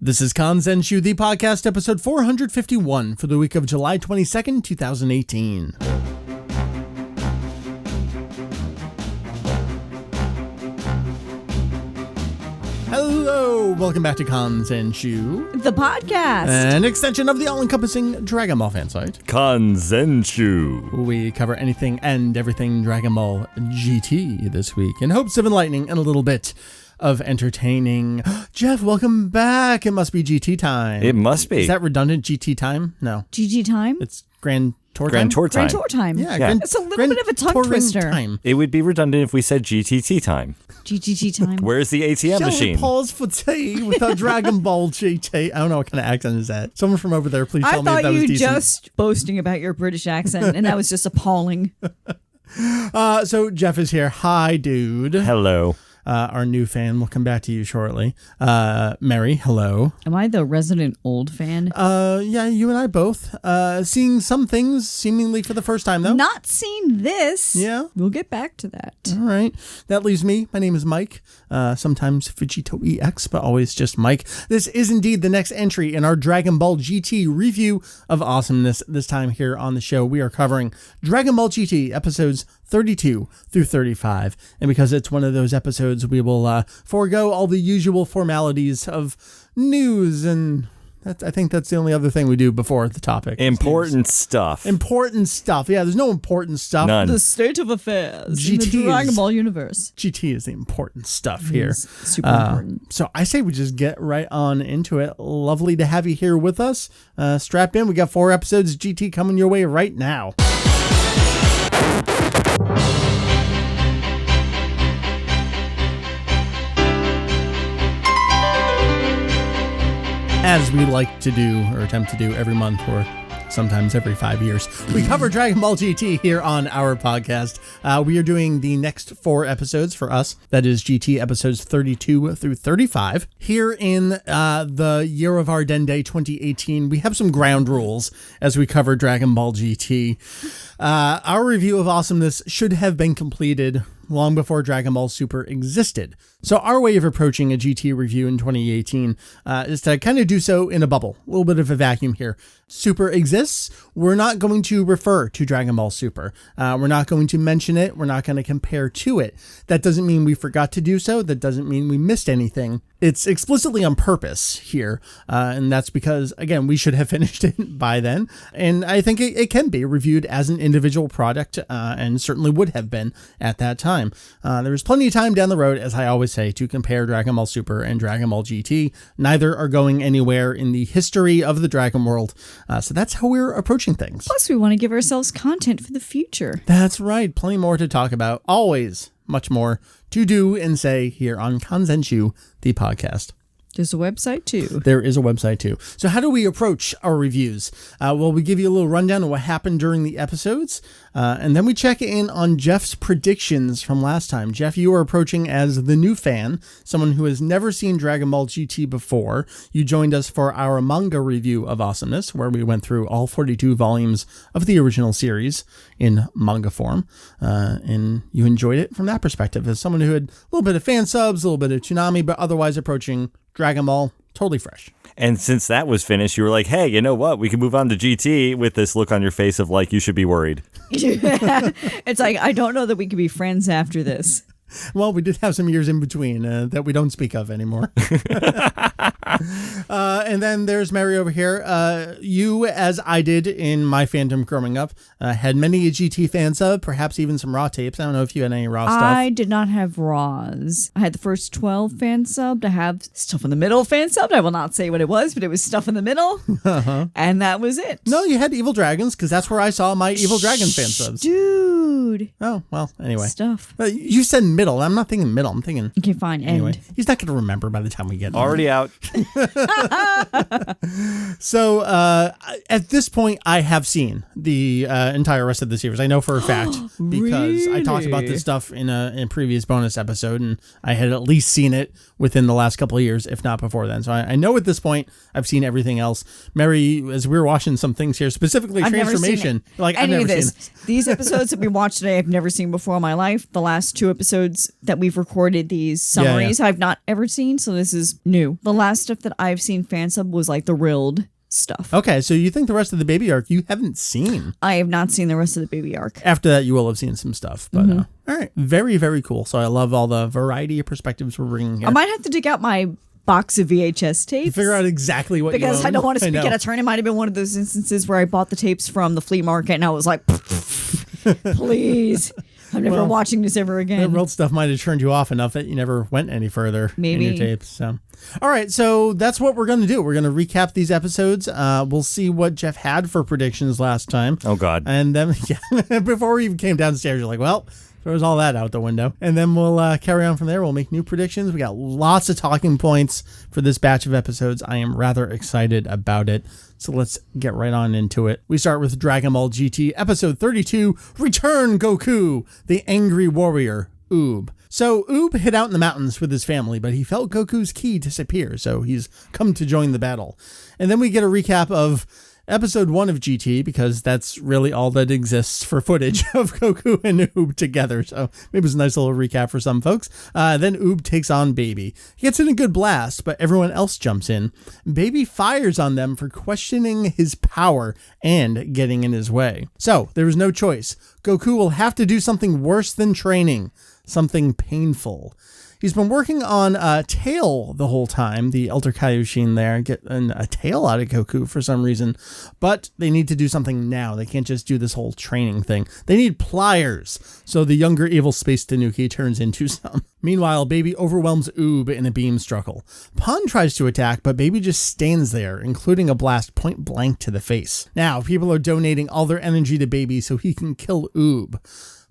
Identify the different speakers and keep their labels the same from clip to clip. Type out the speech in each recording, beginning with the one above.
Speaker 1: This is Kanzenshuu, the podcast, episode 451 for the week of July 22nd, 2018. Hello, welcome back to Kanzenshuu,
Speaker 2: the podcast,
Speaker 1: an extension of the all-encompassing Dragon Ball fan site,
Speaker 3: Kanzenshuu.
Speaker 1: We cover anything and everything Dragon Ball GT this week in hopes of enlightening and a little bit of entertaining. Jeff, welcome back. It must be GT time.
Speaker 3: It must be.
Speaker 1: Is that redundant? GT time? No.
Speaker 2: GG time?
Speaker 1: It's Grand Tour time?
Speaker 3: Grand Tour time.
Speaker 2: Grand Tour time.
Speaker 1: Yeah.
Speaker 2: It's a little bit of a tongue twister.
Speaker 1: Time.
Speaker 3: It would be redundant if we said GTT time.
Speaker 2: GGT time.
Speaker 3: Where's the ATM machine?
Speaker 1: Pause for tea with a Dragon Ball GT. I don't know what kind of accent is that. Someone from over there, please tell me if that was decent.
Speaker 2: I thought you just boasting about your British accent, and that was just appalling.
Speaker 1: So Jeff is here. Hi, dude.
Speaker 3: Hello.
Speaker 1: Our new fan. We'll come back to you shortly. Meri, hello.
Speaker 2: Am I the resident old fan?
Speaker 1: Yeah, you and I both. Seeing some things seemingly for the first time, though.
Speaker 2: Not seen this.
Speaker 1: Yeah.
Speaker 2: We'll get back to that.
Speaker 1: All right. That leaves me. My name is Mike. Sometimes Vegito EX, but always just Mike. This is indeed the next entry in our Dragon Ball GT review of Awesomeness. This time here on the show, we are covering Dragon Ball GT episodes 32 through 35. And because it's one of those episodes, we will forego all the usual formalities of news, and I think that's the only other thing we do before the topic.
Speaker 3: Important stuff.
Speaker 1: Important stuff. Yeah, there's no important stuff.
Speaker 3: None.
Speaker 2: The state of affairs in the Dragon Ball universe.
Speaker 1: GT is the important stuff here.
Speaker 2: Super important.
Speaker 1: So I say we just get right on into it. Lovely to have you here with us. Strap in. We got 4 episodes of GT coming your way right now. As we like to do, or attempt to do every month, or sometimes every 5 years, we cover Dragon Ball GT here on our podcast. We are doing the next 4 episodes for us. That is GT episodes 32 through 35. Here in the year of our Dende 2018, we have some ground rules as we cover Dragon Ball GT. Our review of Awesomeness should have been completed long before Dragon Ball Super existed. So our way of approaching a GT review in 2018 is to kind of do so in a bubble, a little bit of a vacuum here. Super exists. We're not going to refer to Dragon Ball Super. We're not going to mention it. We're not going to compare to it. That doesn't mean we forgot to do so. That doesn't mean we missed anything. It's explicitly on purpose here. And that's because, again, we should have finished it by then. And I think it can be reviewed as an individual product, and certainly would have been at that time. There was plenty of time down the road, as I always say, to compare Dragon Ball Super and Dragon Ball GT. Neither are going anywhere in the history of the Dragon world. So that's how we're approaching things.
Speaker 2: Plus, we want to give ourselves content for the future.
Speaker 1: That's right. Plenty more to talk about. Always much more to do and say here on Kanzenshuu, the podcast.
Speaker 2: There's a website too.
Speaker 1: There is a website too. So how do we approach our reviews? Well, we give you a little rundown of what happened during the episodes, and then we check in on Jeff's predictions from last time. Jeff, you are approaching as the new fan, someone who has never seen Dragon Ball GT before. You joined us for our manga review of Awesomeness, where we went through all 42 volumes of the original series in manga form, and you enjoyed it from that perspective as someone who had a little bit of fan subs, a little bit of Toonami, but otherwise approaching Dragon Ball totally fresh.
Speaker 3: And since that was finished, you were like, hey, you know what? We can move on to GT with this look on your face of like, you should be worried.
Speaker 2: It's like, I don't know that we can be friends after this.
Speaker 1: Well, we did have some years in between that we don't speak of anymore. And then there's Meri over here. You, as I did in my fandom growing up, had many a GT fan sub, perhaps even some raw tapes. I don't know if you had any raw stuff.
Speaker 2: I did not have raws. I had the first 12 fan subbed. I have stuff in the middle fan subbed. I will not say what it was, but it was stuff in the middle. And that was it.
Speaker 1: No, you had Evil Dragons, because that's where I saw my Evil Dragon fan subs.
Speaker 2: Dude.
Speaker 1: Oh, well, anyway.
Speaker 2: Stuff.
Speaker 1: You said middle. I'm not thinking middle. I'm thinking...
Speaker 2: Okay, fine.
Speaker 1: Anyway,
Speaker 2: end.
Speaker 1: He's not going to remember by the time we get
Speaker 3: Already out.
Speaker 1: So at this point, I have seen the entire rest of the series. I know for a fact because I talked about this stuff in a previous bonus episode, and I had at least seen it within the last couple of years, if not before then. So I know at this point I've seen everything else. Meri, as we were watching some things here, specifically
Speaker 2: I've
Speaker 1: Transformation,
Speaker 2: like
Speaker 1: I've never seen
Speaker 2: this. These episodes that we watched today, I've never seen before in my life. The last 2 episodes episodes that we've recorded these summaries I've not ever seen, so this is new. The last stuff that I've seen fan sub was like the Rilled stuff.
Speaker 1: Okay, so you think the rest of the baby arc you haven't seen?
Speaker 2: I have not seen the rest of the baby arc.
Speaker 1: After that, you will have seen some stuff. But all right, very, very cool. So I love all the variety of perspectives we're bringing here.
Speaker 2: I might have to dig out my box of VHS tapes.
Speaker 1: Figure out exactly what
Speaker 2: because
Speaker 1: you own.
Speaker 2: I don't want to speak at a turn. It might have been one of those instances where I bought the tapes from the flea market and I was like, please, I'm never watching this ever again.
Speaker 1: The real stuff might have turned you off enough that you never went any further in your tapes. So, all right, so that's what we're going to do. We're going to recap these episodes. We'll see what Jeff had for predictions last time.
Speaker 3: Oh, God.
Speaker 1: And then, before we even came downstairs, you're like, well, throws all that out the window. And then we'll carry on from there. We'll make new predictions. We got lots of talking points for this batch of episodes. I am rather excited about it. So let's get right on into it. We start with Dragon Ball GT episode 32, Return Goku, the Angry Warrior, Oob. So Oob hid out in the mountains with his family, but he felt Goku's ki disappear, so he's come to join the battle. And then we get a recap of episode 1 of GT, because that's really all that exists for footage of Goku and Oob together. So maybe it's a nice little recap for some folks. Then Oob takes on Baby. He gets in a good blast, but everyone else jumps in. Baby fires on them for questioning his power and getting in his way. So there was no choice. Goku will have to do something worse than training, something painful. He's been working on a tail the whole time, the Elder Kaioshin there, getting a tail out of Goku for some reason. But they need to do something now. They can't just do this whole training thing. They need pliers. So the younger evil Space Tanuki turns into some. Meanwhile, Baby overwhelms Oob in a beam struggle. Pan tries to attack, but Baby just stands there, including a blast point blank to the face. Now, people are donating all their energy to Baby so he can kill Oob.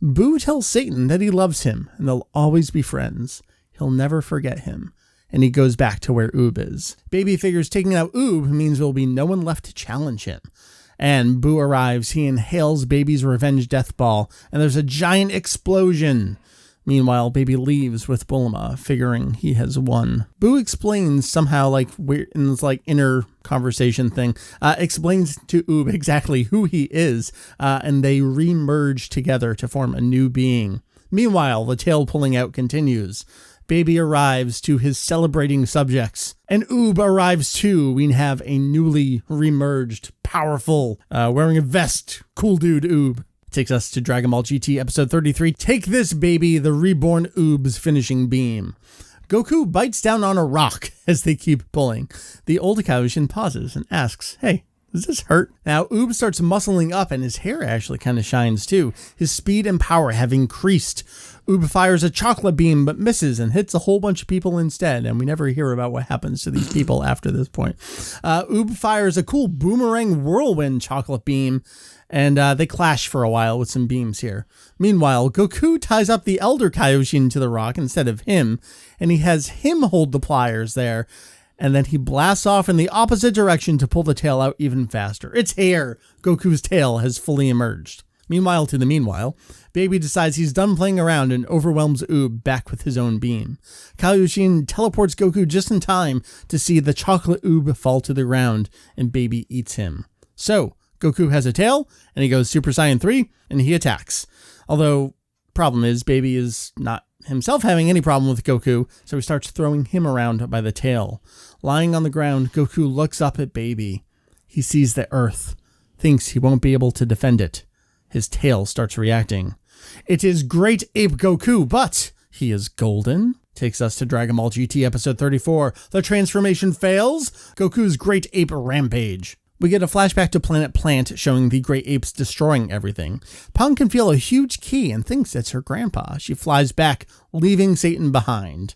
Speaker 1: Boo tells Satan that he loves him and they'll always be friends. He'll never forget him. And he goes back to where Oob is. Baby figures taking out Oob means there'll be no one left to challenge him. And Boo arrives. He inhales Baby's revenge death ball, and there's a giant explosion. Meanwhile, Baby leaves with Bulma, figuring he has won. Boo explains somehow, like weird in this like inner conversation thing, explains to Oob exactly who he is, and they re-merge together to form a new being. Meanwhile, the tail pulling out continues. Baby arrives to his celebrating subjects, and Oob arrives too. We have a newly remerged, powerful, wearing a vest, cool dude Oob. Takes us to Dragon Ball GT episode 33, Take This Baby, the reborn Oob's finishing beam. Goku bites down on a rock as they keep pulling. The old Kaioshin pauses and asks, hey, does this hurt? Now, Oob starts muscling up and his hair actually kind of shines too. His speed and power have increased. Oob fires a chocolate beam but misses and hits a whole bunch of people instead, and we never hear about what happens to these people after this point. Oob fires a cool boomerang whirlwind chocolate beam, and they clash for a while with some beams here. Meanwhile, Goku ties up the Elder Kaioshin to the rock instead of him, and he has him hold the pliers there, and then he blasts off in the opposite direction to pull the tail out even faster. It's here! Goku's tail has fully emerged. Meanwhile, Baby decides he's done playing around and overwhelms Oob back with his own beam. Kaioshin teleports Goku just in time to see the chocolate Oob fall to the ground, and Baby eats him. So, Goku has a tail, and he goes Super Saiyan 3, and he attacks. Although, problem is, Baby is not himself having any problem with Goku, so he starts throwing him around by the tail. Lying on the ground, Goku looks up at Baby. He sees the Earth, thinks he won't be able to defend it. His tail starts reacting. It is Great Ape Goku, but he is golden. Takes us to Dragon Ball GT episode 34. The transformation fails. Goku's Great Ape Rampage. We get a flashback to Planet Plant showing the Great Apes destroying everything. Pan can feel a huge ki and thinks it's her grandpa. She flies back, leaving Satan behind.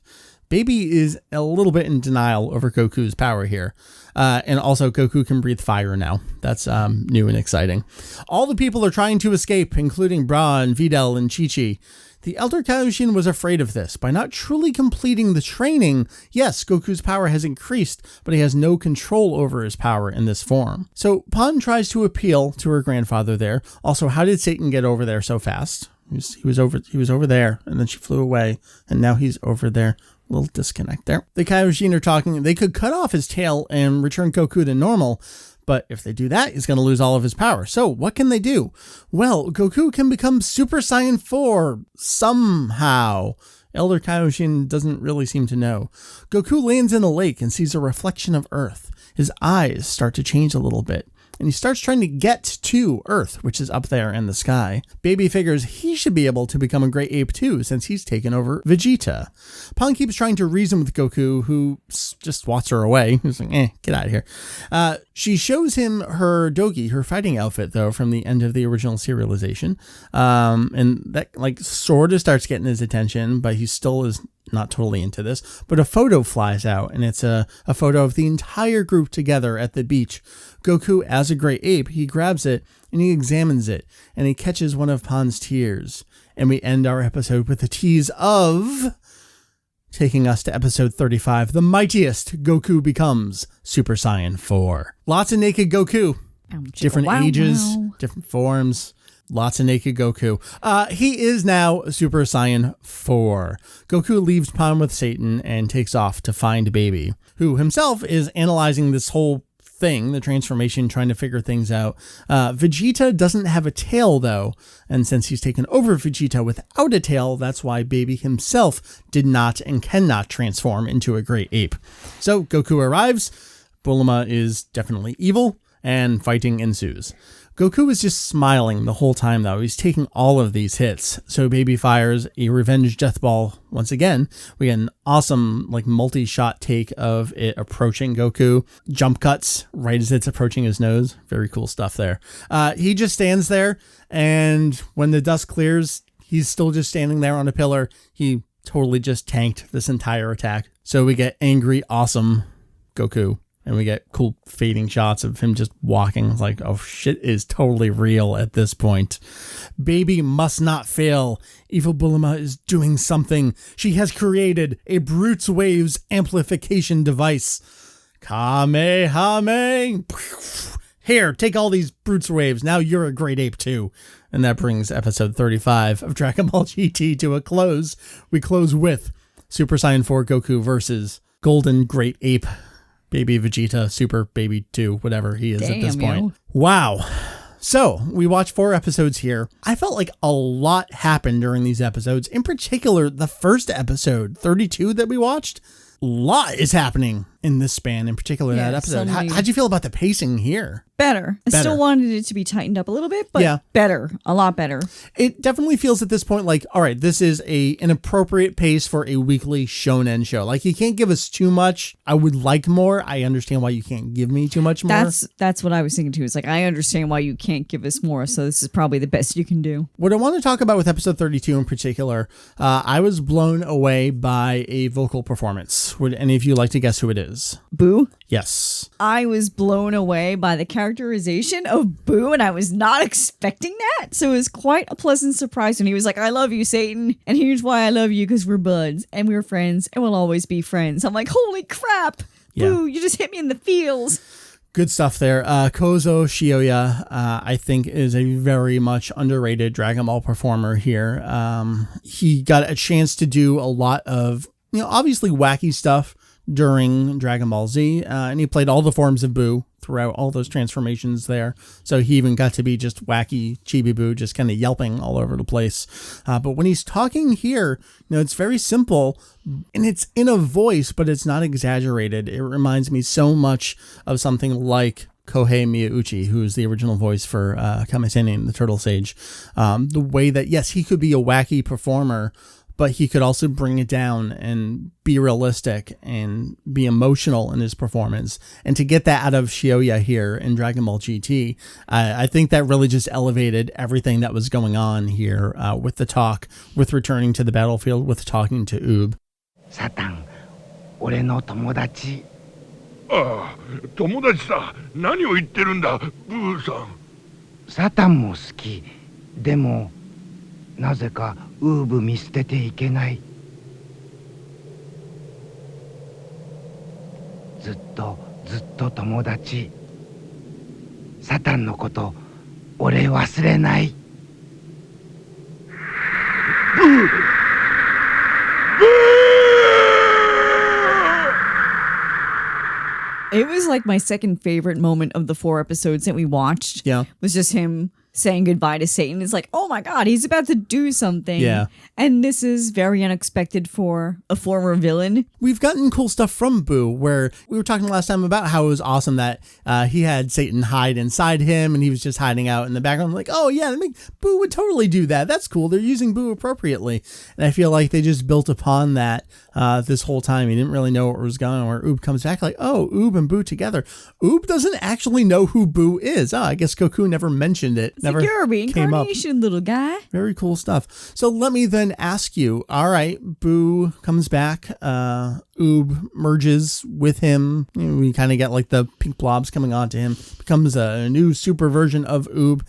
Speaker 1: Baby is a little bit in denial over Goku's power here. And also Goku can breathe fire now. That's new and exciting. All the people are trying to escape, including Bra and Videl and Chi-Chi. The Elder Kaioshin was afraid of this. By not truly completing the training, yes, Goku's power has increased, but he has no control over his power in this form. So Pan tries to appeal to her grandfather there. Also, how did Satan get over there so fast? He was over there, and then she flew away, and now he's over there. A little disconnect there. The Kaioshin are talking. They could cut off his tail and return Goku to normal, But if they do that, he's going to lose all of his power. So what can they do? Well, Goku can become Super Saiyan 4 somehow. Elder Kaioshin doesn't really seem to know. Goku lands in a lake and sees a reflection of Earth. His eyes start to change a little bit, and he starts trying to get to Earth, which is up there in the sky. Baby figures he should be able to become a great ape too, since he's taken over Vegeta. Pan keeps trying to reason with Goku, who just swats her away. He's like, get out of here. She shows him her dogi, her fighting outfit, though, from the end of the original serialization. And that, like, sort of starts getting his attention, but he still is not totally into this. But a photo flies out, and it's a photo of the entire group together at the beach. Goku, as a great ape, he grabs it and he examines it, and he catches one of Pan's tears. And we end our episode with a tease of, taking us to episode 35, the mightiest Goku becomes Super Saiyan 4. Lots of naked Goku. Different ages, different forms. Lots of naked Goku. He is now Super Saiyan 4. Goku leaves Pan with Satan and takes off to find Baby, who himself is analyzing this whole thing, the transformation, trying to figure things out. Vegeta doesn't have a tail, though, and since he's taken over Vegeta without a tail, that's why Baby himself did not and cannot transform into a great ape. So Goku arrives. Bulma is definitely evil, and fighting ensues. Goku is just smiling the whole time, though. He's taking all of these hits. So Baby fires a revenge death ball once again. We get an awesome, like, multi-shot take of it approaching Goku. Jump cuts right as it's approaching his nose. Very cool stuff there. He just stands there, and when the dust clears, he's still just standing there on a pillar. He totally just tanked this entire attack. So we get angry, awesome Goku. And we get cool fading shots of him just walking. It's like, oh, shit is totally real at this point. Baby must not fail. Evil Bulma is doing something. She has created a Brutes Waves amplification device. Kamehame. Here, take all these Brutes Waves. Now you're a great ape too. And that brings episode 35 of Dragon Ball GT to a close. We close with Super Saiyan 4 Goku versus Golden Great Ape Baby Vegeta, Super Baby 2, whatever he is at this point. Wow. So we watched 4 episodes here. I felt like a lot happened during these episodes. In particular, the first episode, 32 that we watched, a lot is happening in this span, in particular that episode. How'd you feel about the pacing here?
Speaker 2: Better. I still wanted it to be tightened up a little bit, but better. A lot better.
Speaker 1: It definitely feels at this point like, all right, this is an appropriate pace for a weekly shonen show. Like, you can't give us too much. I would like more. I understand why you can't give me too much more.
Speaker 2: That's what I was thinking too. It's like, I understand why you can't give us more, so this is probably the best you can do.
Speaker 1: What I want to talk about with episode 32 in particular, I was blown away by a vocal performance. Would any of you like to guess who it is?
Speaker 2: Boo?
Speaker 1: Yes.
Speaker 2: I was blown away by the characterization of Boo, and I was not expecting that. So it was quite a pleasant surprise when he was like, I love you, Satan. And here's why I love you, because we're buds, and we're friends, and we'll always be friends. I'm like, holy crap. Boo, you just hit me in the feels.
Speaker 1: Good stuff there. Kozo Shioya, I think, is a very much underrated Dragon Ball performer here. He got a chance to do a lot of, obviously wacky stuff during Dragon Ball Z, and he played all the forms of Boo throughout all those transformations there. So he even got to be just wacky Chibi Boo, just kind of yelping all over the place. But when he's talking here, it's very simple, and it's in a voice, but it's not exaggerated. It reminds me so much of something like Kohei Miyauchi, who is the original voice for Kame-Sennin, the Turtle Sage. The way that, yes, he could be a wacky performer, but he could also bring it down and be realistic and be emotional in his performance. And to get that out of Shioya here in Dragon Ball GT, I think that really just elevated everything that was going on here with the talk, with returning to the battlefield, with talking to Oob.
Speaker 4: Satan, 俺の友達。
Speaker 5: ああ、友達さ、何を言ってるんだ、ブーさん。
Speaker 4: サタンも好き。でも、なぜかウーブ見捨てていけない。ずっと友達。サタンのこと俺忘れない。ブー！
Speaker 2: It was like my second favorite moment of the 4 episodes that we watched.
Speaker 1: Yeah.
Speaker 2: Was just him saying goodbye to Satan. It's like, oh my God, he's about to do something.
Speaker 1: Yeah.
Speaker 2: And this is very unexpected for a former villain.
Speaker 1: We've gotten cool stuff from Boo, where we were talking last time about how it was awesome that he had Satan hide inside him and he was just hiding out in the background. Like, oh yeah, Boo would totally do that. That's cool. They're using Boo appropriately. And I feel like they just built upon that this whole time. He didn't really know where it was going, where Oob comes back like, oh, Oob and Boo together. Oob doesn't actually know who Boo is. Oh, I guess Goku never mentioned it. Never
Speaker 2: You're a
Speaker 1: came up.
Speaker 2: reincarnation, little guy.
Speaker 1: Very cool stuff. So let me then ask you, all right, Boo comes back, Oob merges with him. We kind of get like the pink blobs coming onto him, becomes a new super version of Oob.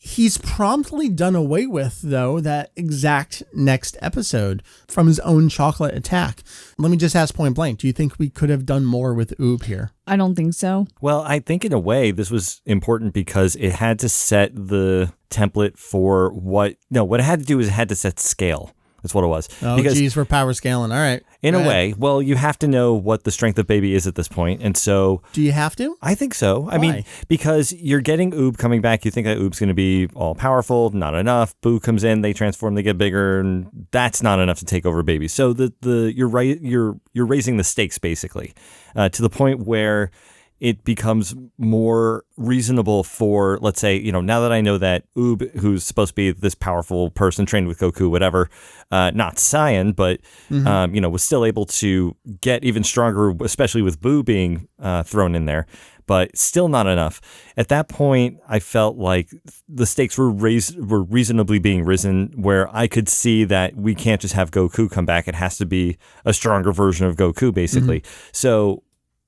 Speaker 1: He's promptly done away with, though, that exact next episode from his own chocolate attack. Let me just ask point blank, do you think we could have done more with Oob here?
Speaker 2: I don't think so.
Speaker 3: Well, I think in a way this was important because it had to set the template for what it had to do is it had to set scale. That's what it was.
Speaker 1: Oh,
Speaker 3: because
Speaker 1: geez, for power scaling. All right.
Speaker 3: In a way, well, you have to know what the strength of baby is at this point. And so...
Speaker 1: Do you have to?
Speaker 3: I think so.
Speaker 1: Why?
Speaker 3: I mean, because you're getting Oob coming back. You think that Oob's going to be all powerful. Not enough. Boo comes in. They transform. They get bigger. And that's not enough to take over baby. So you're right. You're raising the stakes, basically, to the point where it becomes more reasonable for, let's say, now that I know that Oob, who's supposed to be this powerful person trained with Goku, whatever, not Saiyan, but, was still able to get even stronger, especially with Boo being thrown in there, but still not enough. At that point, I felt like the stakes were reasonably being risen, where I could see that we can't just have Goku come back. It has to be a stronger version of Goku, basically. So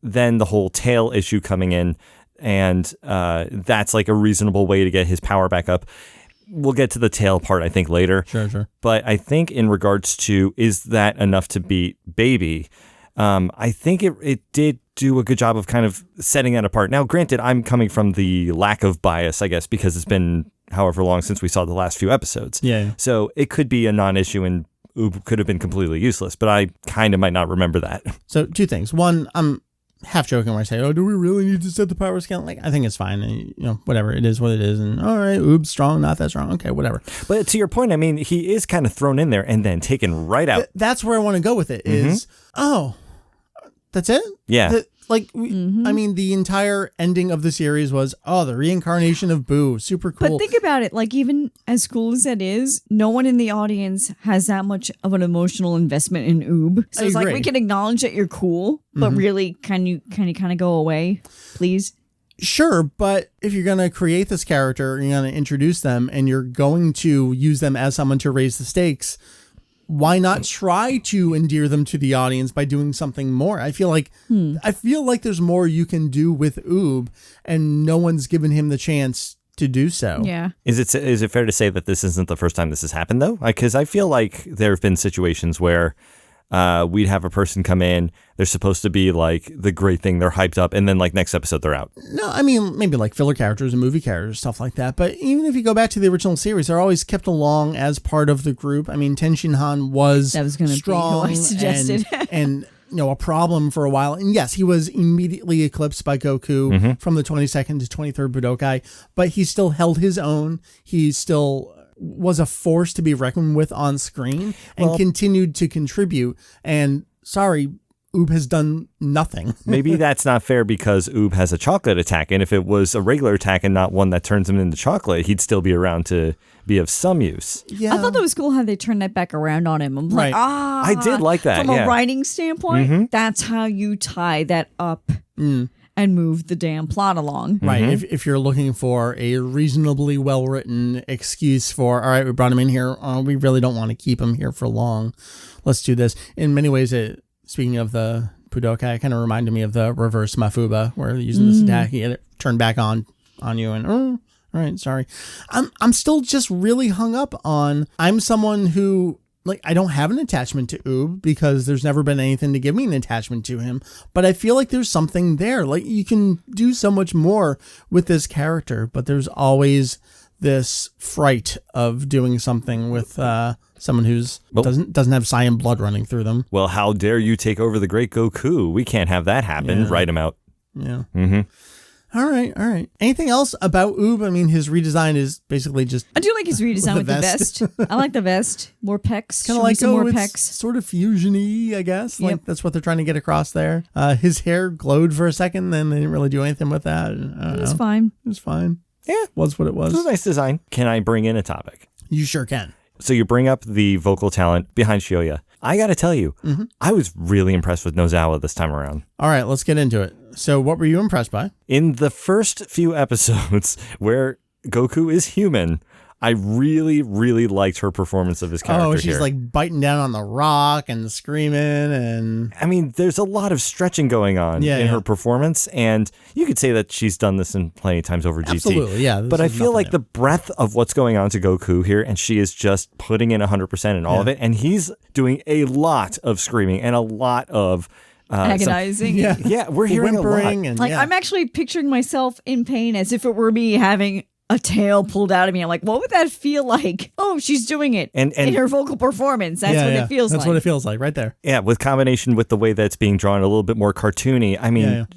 Speaker 3: then the whole tail issue coming in, and that's like a reasonable way to get his power back up. We'll get to the tail part, I think, later.
Speaker 1: Sure.
Speaker 3: But I think in regards to, is that enough to beat baby? I think it did do a good job of kind of setting that apart. Now, granted, I'm coming from the lack of bias, I guess, because it's been however long since we saw the last few episodes.
Speaker 1: Yeah.
Speaker 3: So it could be a non-issue and Oob could have been completely useless, but I kind of might not remember that.
Speaker 1: So 2 things. One, I'm half joking when I say, oh, do we really need to set the power scale? Like, I think it's fine. And, whatever. It is what it is. And all right, Oob's strong, not that strong. Okay, whatever.
Speaker 3: But to your point, I mean, he is kind of thrown in there and then taken right out.
Speaker 1: That's where I want to go with it is, oh, that's it?
Speaker 3: Yeah.
Speaker 1: I mean, the entire ending of the series was, the reincarnation of Boo. Super cool.
Speaker 2: But think about it, like, even as cool as that is, no one in the audience has that much of an emotional investment in Oob. So it's like, we can acknowledge that you're cool, but really, can you kind of go away, please?
Speaker 1: Sure, but if you're going to create this character, you're going to introduce them, and you're going to use them as someone to raise the stakes, why not try to endear them to the audience by doing something more? I feel like there's more you can do with Oob, and no one's given him the chance to do so.
Speaker 2: Yeah.
Speaker 3: Is it fair to say that this isn't the first time this has happened, though? Because I feel like there have been situations where we'd have a person come in, they're supposed to be like the great thing, they're hyped up, and then like next episode they're out.
Speaker 1: No, I mean, maybe like filler characters and movie characters, stuff like that. But even if you go back to the original series, they're always kept along as part of the group. I mean, Tenshin Han was strong,
Speaker 2: be who I suggested.
Speaker 1: and a problem for a while. And yes, he was immediately eclipsed by Goku from the 22nd to 23rd Budokai, but he still held his own. He still was a force to be reckoned with on screen and continued to contribute. And sorry, Oob has done nothing.
Speaker 3: Maybe that's not fair because Oob has a chocolate attack, and if it was a regular attack and not one that turns him into chocolate, he'd still be around to be of some use.
Speaker 1: Yeah,
Speaker 2: I thought that was cool how they turned that back around on him. I'm like,
Speaker 3: I did like that.
Speaker 2: From a writing standpoint, that's how you tie that up and move the damn plot along.
Speaker 1: Right. If you're looking for a reasonably well-written excuse for, all right, we brought him in here, we really don't want to keep him here for long, let's do this. In many ways, speaking of the Budokai, it kind of reminded me of the reverse Mafuba, where using this attack, you get it turned back on you, and all right, sorry. I'm still just really hung up on, I'm someone who, like, I don't have an attachment to Oob because there's never been anything to give me an attachment to him, but I feel like there's something there. Like, you can do so much more with this character, but there's always this fright of doing something with someone who's doesn't have Saiyan blood running through them.
Speaker 3: Well, how dare you take over the great Goku? We can't have that happen.
Speaker 1: Yeah.
Speaker 3: Write him out.
Speaker 1: Yeah.
Speaker 3: Mm-hmm.
Speaker 1: All right. Anything else about Oob? I mean, his redesign is basically just
Speaker 2: I do like his redesign with the vest. I like the vest. More pecs.
Speaker 1: kind of like,
Speaker 2: some more
Speaker 1: it's
Speaker 2: pecs.
Speaker 1: sort of fusion-y, I guess.
Speaker 2: Yep.
Speaker 1: Like, that's what they're trying to get across there. His hair glowed for a second, then they didn't really do anything with that.
Speaker 2: It was fine.
Speaker 1: It was fine.
Speaker 3: Yeah.
Speaker 1: Was what it was.
Speaker 3: It was a nice design. Can I bring in a topic?
Speaker 1: You sure can.
Speaker 3: So you bring up the vocal talent behind Shioya. I got to tell you, I was really impressed with Nozawa this time around.
Speaker 1: All right, let's get into it. So what were you impressed by?
Speaker 3: In the first few episodes where Goku is human, I really, really liked her performance of his character.
Speaker 1: Oh, she's
Speaker 3: here.
Speaker 1: like biting down on the rock and screaming and...
Speaker 3: I mean, there's a lot of stretching going on in her performance, and you could say that she's done this in plenty of times over GT.
Speaker 1: Absolutely, yeah.
Speaker 3: But I feel like the breadth of what's going on to Goku here, and she is just putting in 100% in all of it, and he's doing a lot of screaming and a lot of...
Speaker 2: agonizing.
Speaker 3: Yeah, we're hearing
Speaker 1: whimpering
Speaker 3: a lot.
Speaker 1: and
Speaker 2: I'm actually picturing myself in pain as if it were me having a tail pulled out of me. I'm like, what would that feel like? Oh, she's doing it.
Speaker 3: And
Speaker 2: in her vocal performance. That's what it feels like.
Speaker 1: That's what it feels like right there.
Speaker 3: Yeah, with combination with the way that it's being drawn a little bit more cartoony. I mean,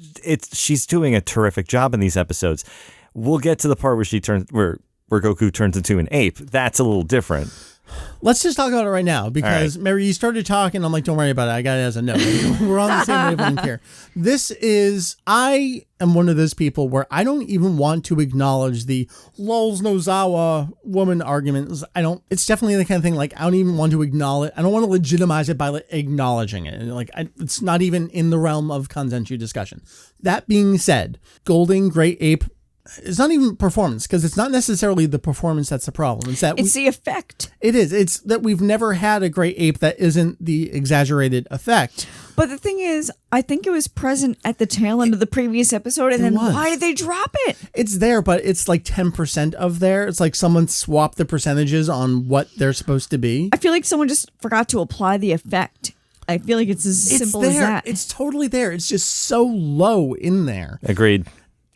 Speaker 3: she's doing a terrific job in these episodes. We'll get to the part where Goku turns into an ape. That's a little different.
Speaker 1: Let's just talk about it right now because, Meri, you started talking. I'm like, don't worry about it. I got it as a note. We're on the same wavelength here. I am one of those people where I don't even want to acknowledge the lols Nozawa woman arguments. It's definitely the kind of thing like I don't even want to acknowledge. I don't want to legitimize it by acknowledging it. Like it's not even in the realm of Kanzenshuu discussion. That being said, Golden Great Ape, it's not even performance because it's not necessarily the performance that's the problem. It's
Speaker 2: the effect.
Speaker 1: It is. It's that we've never had a great ape that isn't the exaggerated effect.
Speaker 2: But the thing is, I think it was present at the tail end of the previous episode, and then why did they drop it?
Speaker 1: It's there, but it's like 10% of there. It's like someone swapped the percentages on what they're supposed to be.
Speaker 2: I feel like someone just forgot to apply the effect. I feel like it's as simple as that.
Speaker 1: It's totally there. It's just so low in there.
Speaker 3: Agreed.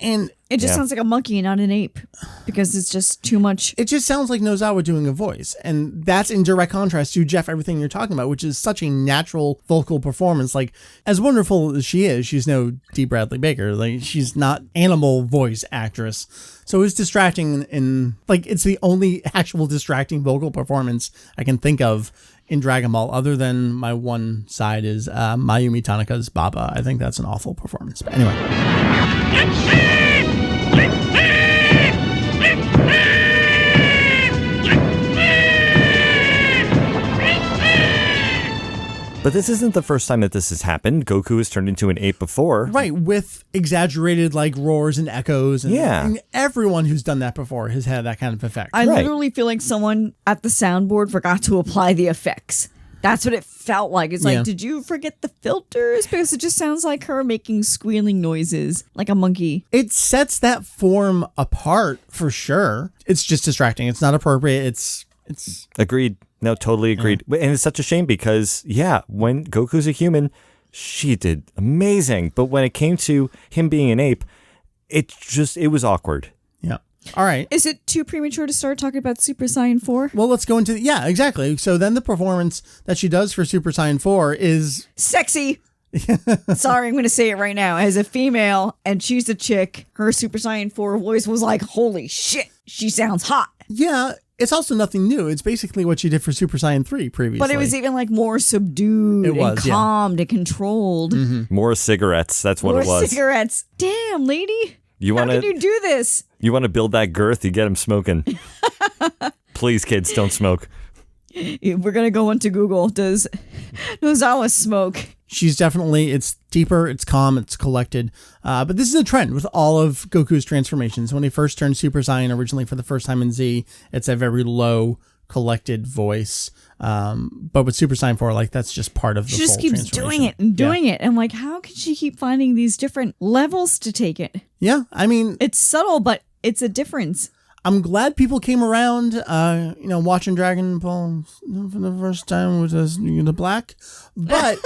Speaker 1: And
Speaker 2: it just sounds like a monkey, not an ape, because it's just too much.
Speaker 1: It just sounds like Nozawa doing a voice. And that's in direct contrast to, Jeff, everything you're talking about, which is such a natural vocal performance. Like, as wonderful as she is, she's no D. Bradley Baker. Like, she's not animal voice actress. So it's distracting it's the only actual distracting vocal performance I can think of in Dragon Ball, other than my one side is Mayumi Tanaka's Baba. I think that's an awful performance. But anyway.
Speaker 3: But this isn't the first time that this has happened. Goku has turned into an ape before.
Speaker 1: Right, with exaggerated roars and echoes. And everyone who's done that before has had that kind of effect.
Speaker 2: I literally feel like someone at the soundboard forgot to apply the effects. That's what it felt like. It's like, did you forget the filters? Because it just sounds like her making squealing noises like a monkey.
Speaker 1: It sets that form apart for sure. It's just distracting. It's not appropriate. It's
Speaker 3: Agreed. No, totally agreed. And it's such a shame because, when Goku's a human, she did amazing. But when it came to him being an ape, it was awkward.
Speaker 1: Yeah. All right.
Speaker 2: Is it too premature to start talking about Super Saiyan 4?
Speaker 1: Well, let's go into exactly. So then the performance that she does for Super Saiyan 4 is
Speaker 2: sexy. Sorry, I'm going to say it right now. As a female and she's a chick, her Super Saiyan 4 voice was like, holy shit, she sounds hot.
Speaker 1: Yeah. It's also nothing new. It's basically what she did for Super Saiyan 3 previously.
Speaker 2: But it was even more subdued and calmed and controlled.
Speaker 3: Mm-hmm. More cigarettes. That's what it was.
Speaker 2: More cigarettes. Damn, lady. How can you do this?
Speaker 3: You want to build that girth? You get them smoking. Please, kids, don't smoke.
Speaker 2: We're going to go into Google. Does Nozawa smoke?
Speaker 1: She's definitely, it's deeper, it's calm, it's collected. But this is a trend with all of Goku's transformations. When he first turned Super Saiyan originally for the first time in Z, it's a very low, collected voice. But with Super Saiyan 4, that's just part of the
Speaker 2: She just keeps doing it and doing it. And how can she keep finding these different levels to take it? Yeah, I mean... It's subtle, but it's a difference.
Speaker 1: I'm glad people came around, watching Dragon Ball for the first time with the black. But...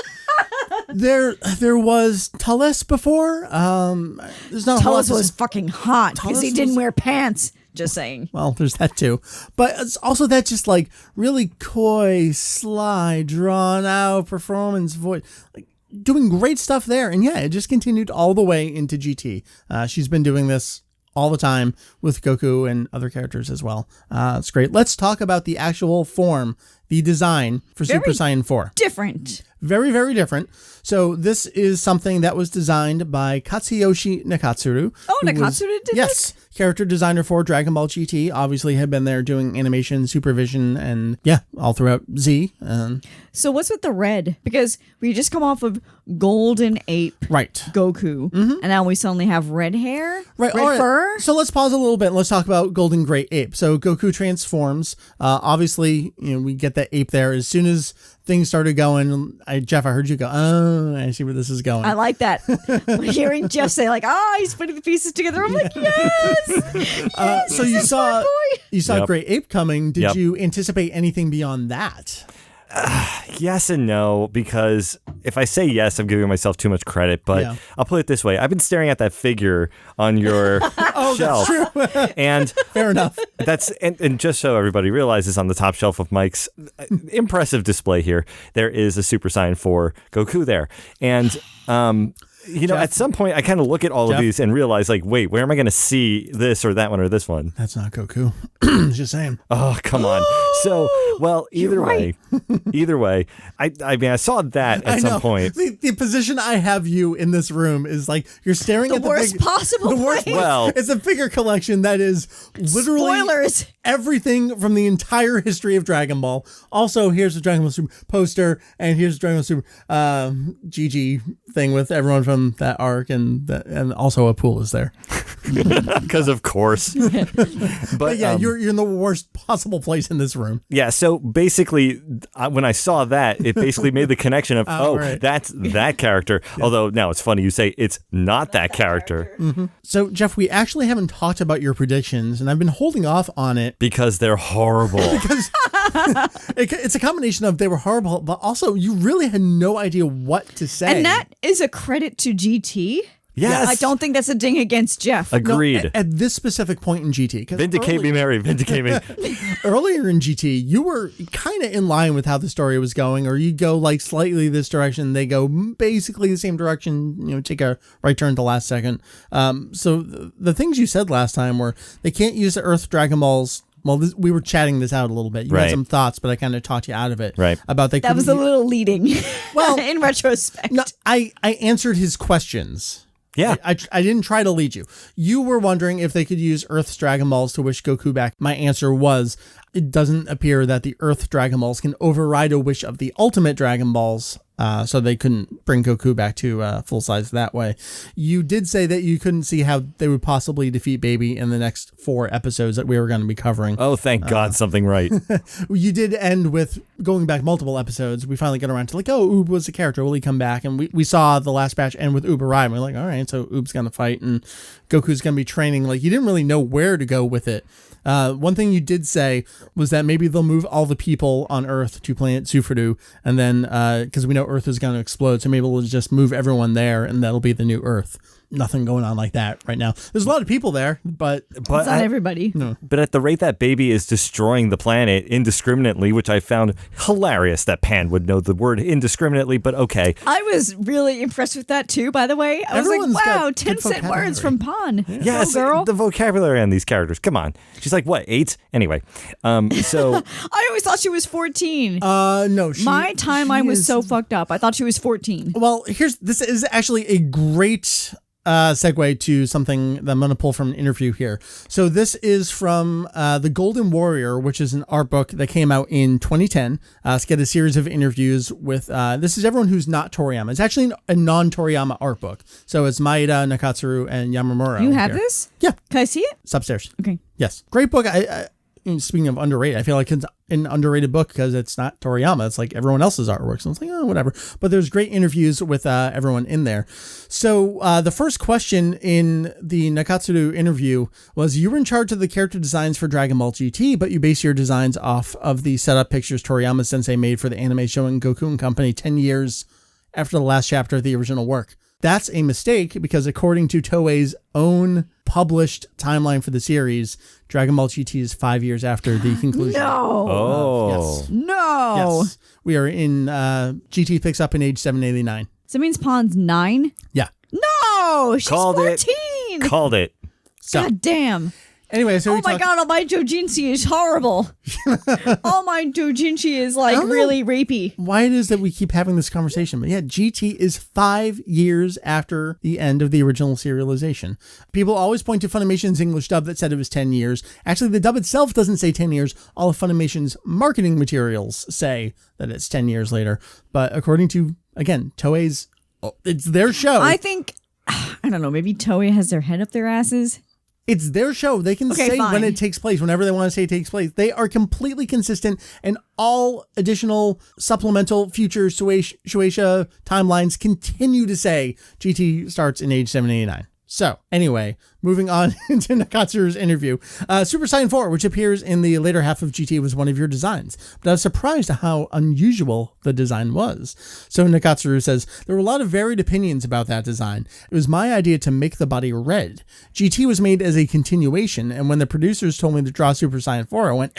Speaker 1: There was Tulles before.
Speaker 2: Tulles was fucking hot because he didn't wear pants. Just saying.
Speaker 1: Well, there's that too. But it's also that just really coy, sly, drawn out performance voice. doing great stuff there. And yeah, it just continued all the way into GT. She's been doing this all the time with Goku and other characters as well. It's great. Let's talk about the actual form, the design for Super Saiyan 4.
Speaker 2: Different.
Speaker 1: Very, very different. So this is something that was designed by Katsuyoshi Nakatsuru.
Speaker 2: Oh, Nakatsuru did
Speaker 1: yes,
Speaker 2: this?
Speaker 1: Character designer for Dragon Ball GT. Obviously had been there doing animation, supervision, and all throughout Z.
Speaker 2: So what's with the red? Because we just come off of Golden Ape Goku, and now we suddenly have red hair, red fur.
Speaker 1: So let's pause a little bit and let's talk about Golden Gray Ape. So Goku transforms. Obviously, we get that ape there as soon as things started going. Jeff, I heard you go, oh, I see where this is going.
Speaker 2: I like that. Hearing Jeff say he's putting the pieces together. I'm like, yes.
Speaker 1: So you saw Gray Ape coming. Did you anticipate anything beyond that?
Speaker 3: Yes and no, because if I say yes, I'm giving myself too much credit, but I'll put it this way. I've been staring at that figure on your shelf.
Speaker 1: That's true.
Speaker 3: And
Speaker 1: fair enough.
Speaker 3: And just so everybody realizes, on the top shelf of Mike's impressive display here, there is a Super Saiyan 4 Goku there. And Jeff, at some point, I kind of look at all of these and realize, wait, where am I going to see this or that one or this one?
Speaker 1: That's not Goku. Just saying.
Speaker 3: Oh, come on. So, well, either way, I mean, I saw that at some point.
Speaker 1: The position I have you in this room is you're staring at the
Speaker 2: worst possible place.
Speaker 3: Well,
Speaker 1: it's a figure collection that is literally
Speaker 2: spoilers.
Speaker 1: Everything from the entire history of Dragon Ball. Also, here's the Dragon Ball Super poster, and here's the Dragon Ball Super GG thing with everyone from that arc, and also a pool is there.
Speaker 3: Because of course. But
Speaker 1: you're in the worst possible place in this room.
Speaker 3: Yeah, so basically, when I saw that, it basically made the connection of, that's that character. Although now it's funny you say it's not that character.
Speaker 1: Mm-hmm. So, Jeff, we actually haven't talked about your predictions, and I've been holding off on it.
Speaker 3: Because they're horrible.
Speaker 1: Because it's a combination of they were horrible, but also you really had no idea what to say.
Speaker 2: And that is a credit to GT.
Speaker 3: Yes.
Speaker 2: I don't think that's a ding against Jeff.
Speaker 3: Agreed.
Speaker 1: No, at this specific point in GT.
Speaker 3: Vindicate me, Meri. Vindicate me.
Speaker 1: Earlier in GT, you were kind of in line with how the story was going, or you go slightly this direction. They go basically the same direction, take a right turn at the last second. So the things you said last time were they can't use the Earth Dragon Balls. Well, we were chatting this out a little bit. You had some thoughts, but I kind of talked you out of it.
Speaker 3: Right.
Speaker 1: About
Speaker 2: that was a little leading.
Speaker 1: Well,
Speaker 2: in retrospect.
Speaker 1: No, I answered his questions.
Speaker 3: Yeah.
Speaker 1: I didn't try to lead you. You were wondering if they could use Earth's Dragon Balls to wish Goku back. My answer was, it doesn't appear that the Earth Dragon Balls can override a wish of the Ultimate Dragon Balls, so they couldn't bring Goku back to full size that way. You did say that you couldn't see how they would possibly defeat Baby in the next 4 episodes that we were going to be covering.
Speaker 3: Oh, thank God, something right.
Speaker 1: You did end with going back multiple episodes. We finally got around to Oob was the character. Will he come back? And we saw the last batch end with Oob arriving. We're like, all right, so Oob's going to fight and Goku's going to be training. You didn't really know where to go with it. One thing you did say was that maybe they'll move all the people on Earth to planet Sufredu, and then because we know Earth is going to explode, so maybe we'll just move everyone there, and that'll be the new Earth. Nothing going on like that right now. There's a lot of people there, but
Speaker 2: it's not everybody.
Speaker 1: No.
Speaker 3: But at the rate that Baby is destroying the planet indiscriminately, which I found hilarious that Pan would know the word indiscriminately, but okay.
Speaker 2: I was really impressed with that too, by the way. I was like, wow, 10-cent words from Pan.
Speaker 3: Yes,
Speaker 2: girl.
Speaker 3: The vocabulary on these characters. Come on. She's like, what, 8? Anyway, so...
Speaker 2: I always thought she was 14.
Speaker 1: No.
Speaker 2: My timeline was so fucked up. I thought she was 14.
Speaker 1: Well, this is actually a great... segue to something that I'm going to pull from an interview here. So this is from The Golden Warrior, which is an art book that came out in 2010. It's got a series of interviews with, this is everyone who's not Toriyama. It's actually a non-Toriyama art book. So it's Maeda, Nakatsuru, and Yamamura.
Speaker 2: You have this?
Speaker 1: Yeah.
Speaker 2: Can I see it?
Speaker 1: It's upstairs.
Speaker 2: Okay.
Speaker 1: Yes. Great book. Speaking of underrated, I feel like it's an underrated book because it's not Toriyama. It's like everyone else's artwork. So it's like, oh, whatever. But there's great interviews with everyone in there. So the first question in the Nakatsuru interview was, you were in charge of the character designs for Dragon Ball GT, but you base your designs off of the setup pictures Toriyama sensei made for the anime showing Goku and company 10 years after the last chapter of the original work. That's a mistake because according to Toei's own published timeline for the series, Dragon Ball GT is 5 years after the conclusion.
Speaker 2: No.
Speaker 3: Oh.
Speaker 1: Yes.
Speaker 2: No.
Speaker 1: Yes. We are in, GT picks up in age 789.
Speaker 2: So it means Pawn's 9?
Speaker 1: Yeah.
Speaker 2: No! She's
Speaker 3: Called
Speaker 2: 14!
Speaker 3: Called it.
Speaker 1: So
Speaker 2: God damn.
Speaker 1: anyway, so
Speaker 2: Oh
Speaker 1: we
Speaker 2: my
Speaker 1: talk-
Speaker 2: god, all my doujinshi is horrible. All my doujinshi is like really rapey.
Speaker 1: why it is that we keep having this conversation. But yeah, GT is 5 years after the end of the original serialization. People always point to Funimation's English dub that said it was 10 years. Actually, the dub itself doesn't say 10 years. All of Funimation's marketing materials say that it's 10 years later. But according to, again, Toei's, it's their show.
Speaker 2: I think, I don't know, maybe Toei has their head up their asses.
Speaker 1: It's their show. They can
Speaker 2: Okay,
Speaker 1: say
Speaker 2: fine.
Speaker 1: when it takes place, whenever they want to say it takes place. They are completely consistent, and all additional supplemental future Shueisha timelines continue to say GT starts in age 789. So anyway, moving on into Nakatsuru's interview. Super Saiyan 4, which appears in the later half of GT, was one of your designs, but I was surprised at how unusual the design was. So Nakatsuru says, there were a lot of varied opinions about that design. It was my idea to make the body red. GT was made as a continuation, and when the producers told me to draw Super Saiyan 4, I went,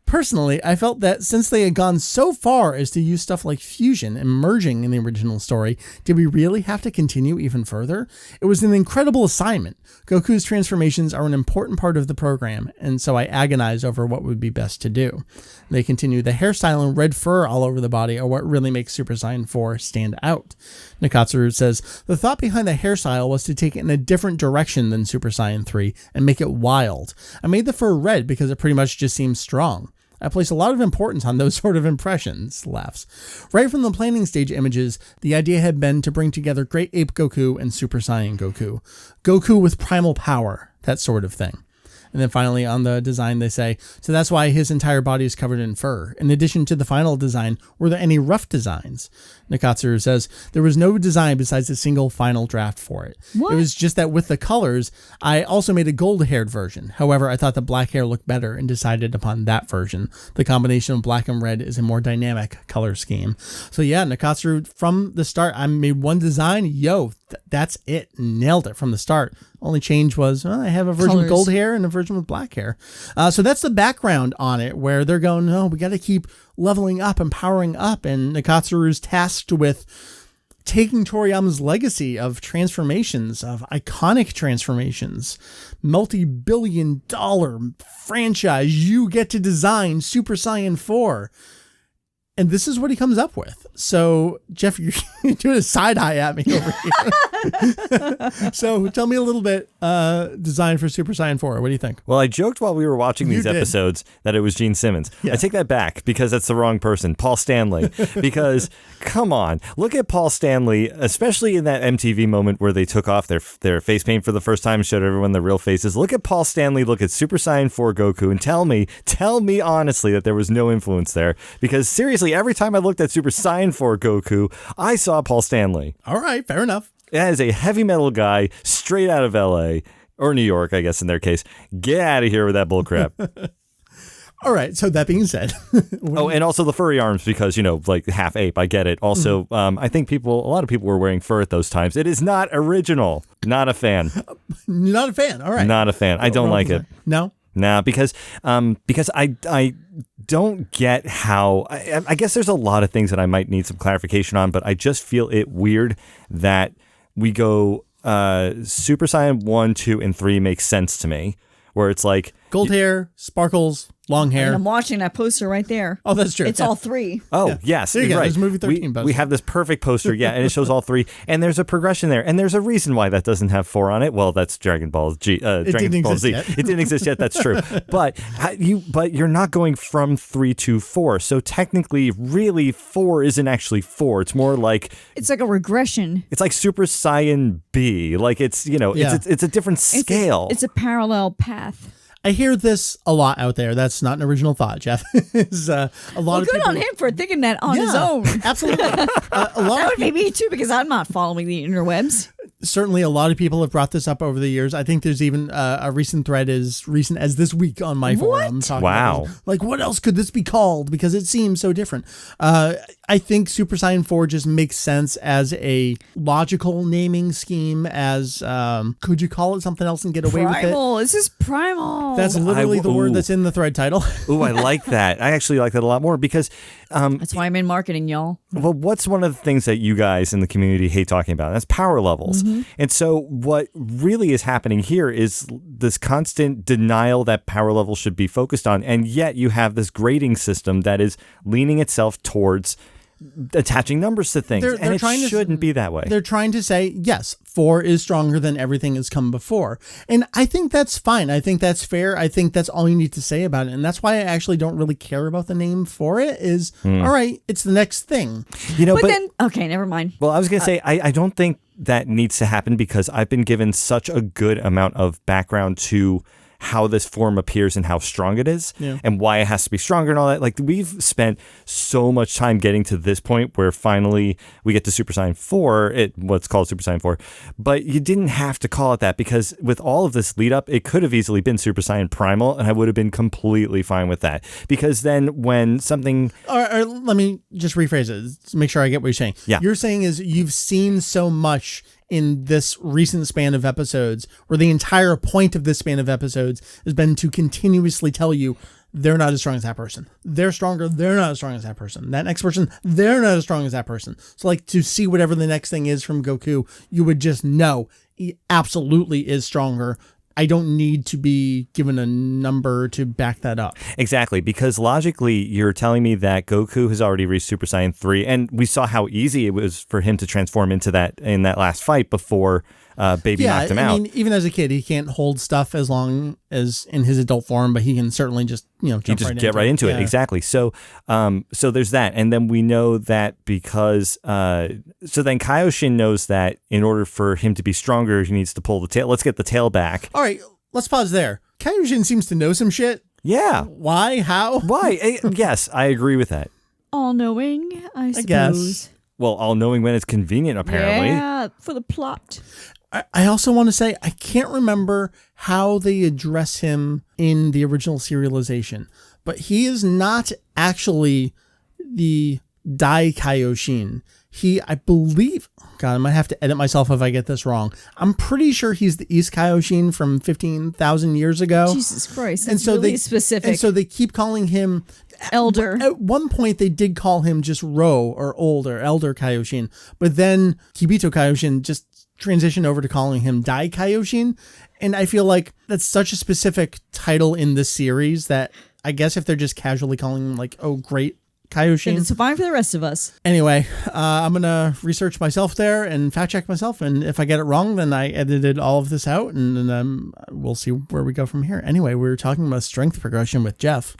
Speaker 1: Personally, I felt that since they had gone so far as to use stuff like fusion and merging in the original story, did we really have to continue even further? It was an incredible assignment. Goku's transformations are an important part of the program, and so I agonized over what would be best to do. They continue, the hairstyle and red fur all over the body are what really makes Super Saiyan 4 stand out. Nakatsuru says, the thought behind the hairstyle was to take it in a different direction than Super Saiyan 3 and make it wild. I made the fur red because it pretty much just seems strong. I place a lot of importance on those sort of impressions, laughs. Right from the planning stage images, the idea had been to bring together Great Ape Goku and Super Saiyan Goku. Goku with primal power, that sort of thing. And then finally on the design, they say, so that's why his entire body is covered in fur. In addition to the final design, were there any rough designs? Nakatsuru says, there was no design besides a single final draft for it.
Speaker 2: What?
Speaker 1: It was just that with the colors, I also made a gold-haired version. However, I thought the black hair looked better and decided upon that version. The combination of black and red is a more dynamic color scheme. So yeah, Nakatsuru, from the start, I made one design. That's it. Nailed it from the start. Only change was, I have a version with gold hair and a version with black hair. So that's the background on it, where they're going, no, we got to keep leveling up and powering up. And Nakatsuru's tasked with taking Toriyama's legacy of transformations, of iconic transformations, multi-billion-dollar franchise. You get to design Super Saiyan 4. And this is what he comes up with. So, Jeff, you're doing a side eye at me over here. So, tell me a little bit, design for Super Saiyan 4. What do you think?
Speaker 3: Well, I joked while we were watching these
Speaker 1: did.
Speaker 3: episodes that it was Gene Simmons.
Speaker 1: Yeah.
Speaker 3: I take that back because that's the wrong person, Paul Stanley. Because, come on, look at Paul Stanley, especially in that MTV moment where they took off their face paint for the first time and showed everyone their real faces. Look at Paul Stanley, look at Super Saiyan 4 Goku, and tell me honestly that there was no influence there. Because seriously, every time I looked at Super Saiyan 4 Goku, I saw Paul Stanley.
Speaker 1: All right, fair enough.
Speaker 3: As a heavy metal guy straight out of LA, or New York, I guess in their case. Get out of here with that bullcrap.
Speaker 1: All right, so that being said.
Speaker 3: Oh, and also the furry arms because, like half ape, I get it. Also, I think a lot of people were wearing fur at those times. It is not original. Not a fan.
Speaker 1: Not a fan. All right.
Speaker 3: Not a fan. I don't like it.
Speaker 1: No?
Speaker 3: Nah, because I don't get how, I guess there's a lot of things that I might need some clarification on, but I just feel it weird that we go Super Saiyan 1, 2, and 3 makes sense to me, where it's like
Speaker 1: gold hair, sparkles, long hair.
Speaker 2: And I'm watching that poster right there.
Speaker 1: Oh, that's true.
Speaker 2: It's all 3.
Speaker 3: Oh,
Speaker 1: Yeah.
Speaker 3: yes.
Speaker 1: There you go.
Speaker 3: Right.
Speaker 1: There's movie 13 poster.
Speaker 3: We have this perfect poster, yeah, and it shows all 3, and there's a progression there, and there's a reason why that doesn't have 4 on it. Well, that's Dragon Ball Z. Dragon Ball Z.
Speaker 1: Yet.
Speaker 3: It didn't exist yet. That's true. But you're not going from 3 to 4, so technically, really, 4 isn't actually 4. It's more like
Speaker 2: It's like a regression.
Speaker 3: it's like Super Saiyan B. Like it's it's a different scale.
Speaker 2: It's a parallel path.
Speaker 1: I hear this a lot out there. That's not an original thought, Jeff. Is a lot
Speaker 2: Well,
Speaker 1: of
Speaker 2: good
Speaker 1: people,
Speaker 2: on him for thinking that on his own.
Speaker 1: Absolutely. A lot
Speaker 2: That
Speaker 1: of
Speaker 2: would be me too, because I'm not following the interwebs.
Speaker 1: certainly a lot of people have brought this up over the years. I think there's even a recent thread as recent as this week on my forum.
Speaker 3: Wow.
Speaker 1: About this. Like, what else could this be called? Because it seems so different. I think Super Saiyan 4 just makes sense as a logical naming scheme. As could you call it something else and get away with it?
Speaker 2: Primal. This is primal.
Speaker 1: That's literally the word that's in the thread title.
Speaker 3: Ooh, I like that. I actually like that a lot more because
Speaker 2: that's why I'm in marketing, y'all.
Speaker 3: well, what's one of the things that you guys in the community hate talking about? That's power levels. And so what really is happening here is this constant denial that power levels should be focused on. And yet you have this grading system that is leaning itself towards attaching numbers to things. And it shouldn't be that way.
Speaker 1: They're trying to say, yes, 4 is stronger than everything that's come before. And I think that's fine. I think that's fair. I think that's all you need to say about it. And that's why I actually don't really care about the name for it is, all right, it's the next thing.
Speaker 2: But then, okay, never mind.
Speaker 3: Well, I was going to say, I don't think that needs to happen because I've been given such a good amount of background to how this form appears and how strong it is and why it has to be stronger and all that. Like, we've spent so much time getting to this point where finally we get to Super Saiyan 4, what's called Super Saiyan 4, but you didn't have to call it that because with all of this lead up, it could have easily been Super Saiyan Primal and I would have been completely fine with that because then when something...
Speaker 1: Or let me just rephrase it to make sure I get what you're saying.
Speaker 3: Yeah.
Speaker 1: You're saying is you've seen so much in this recent span of episodes, where the entire point of this span of episodes has been to continuously tell you they're not as strong as that person. They're stronger. They're not as strong as that person. That next person, they're not as strong as that person. So like to see whatever the next thing is from Goku, you would just know he absolutely is stronger. I don't need to be given a number to back that up.
Speaker 3: Exactly, because logically, you're telling me that Goku has already reached Super Saiyan 3, and we saw how easy it was for him to transform into that in that last fight before Baby knocked him out.
Speaker 1: I mean, even as a kid, he can't hold stuff as long as in his adult form, but he can certainly just,
Speaker 3: get right into it. Exactly. So, so there's that. And then we know that because, so then Kaioshin knows that in order for him to be stronger, he needs to pull the tail. Let's get the tail back.
Speaker 1: All right, let's pause there. Kaioshin seems to know some shit.
Speaker 3: Yeah.
Speaker 1: Why? How?
Speaker 3: Why? Yes, I agree with that.
Speaker 2: All-knowing, I suppose.
Speaker 1: Guess.
Speaker 3: Well, all-knowing when it's convenient, apparently.
Speaker 2: Yeah, for the plot.
Speaker 1: I also want to say, I can't remember how they address him in the original serialization, but he is not actually the Dai Kaioshin. I believe, God, I might have to edit myself if I get this wrong. I'm pretty sure he's the East Kaioshin from 15,000 years ago.
Speaker 2: Jesus Christ, that's really specific.
Speaker 1: And so they keep calling him...
Speaker 2: Elder.
Speaker 1: At one point, they did call him just Ro, or old, or Elder Kaioshin, but then Kibito Kaioshin just transition over to calling him Dai Kaioshin. And I feel like that's such a specific title in this series that I guess if they're just casually calling him like, oh, great Kaioshin.
Speaker 2: It's fine for the rest of us.
Speaker 1: Anyway, I'm going to research myself there and fact check myself. And if I get it wrong, then I edited all of this out and then we'll see where we go from here. Anyway, we were talking about strength progression with Jeff.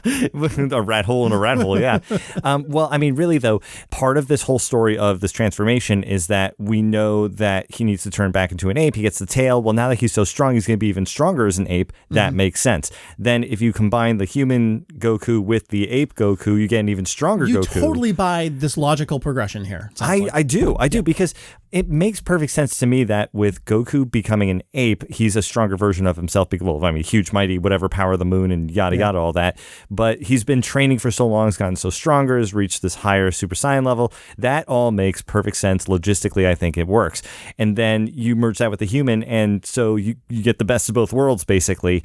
Speaker 3: A rat hole in a rat hole, yeah. Well, I mean, really, though, part of this whole story of this transformation is that we know that he needs to turn back into an ape. He gets the tail. Well, now that he's so strong, he's going to be even stronger as an ape. That makes sense. Then if you combine the human Goku with the ape Goku, you get an even stronger Goku.
Speaker 1: You totally buy this logical progression here.
Speaker 3: I do, because it makes perfect sense to me that with Goku becoming an ape, he's a stronger version of himself. Well, I mean, huge, mighty, whatever, power of the moon and yada, yada, all that. But he's been training for so long, has gotten so stronger, has reached this higher Super Saiyan level. That all makes perfect sense. Logistically, I think it works. And then you merge that with the human, and so you get the best of both worlds, basically.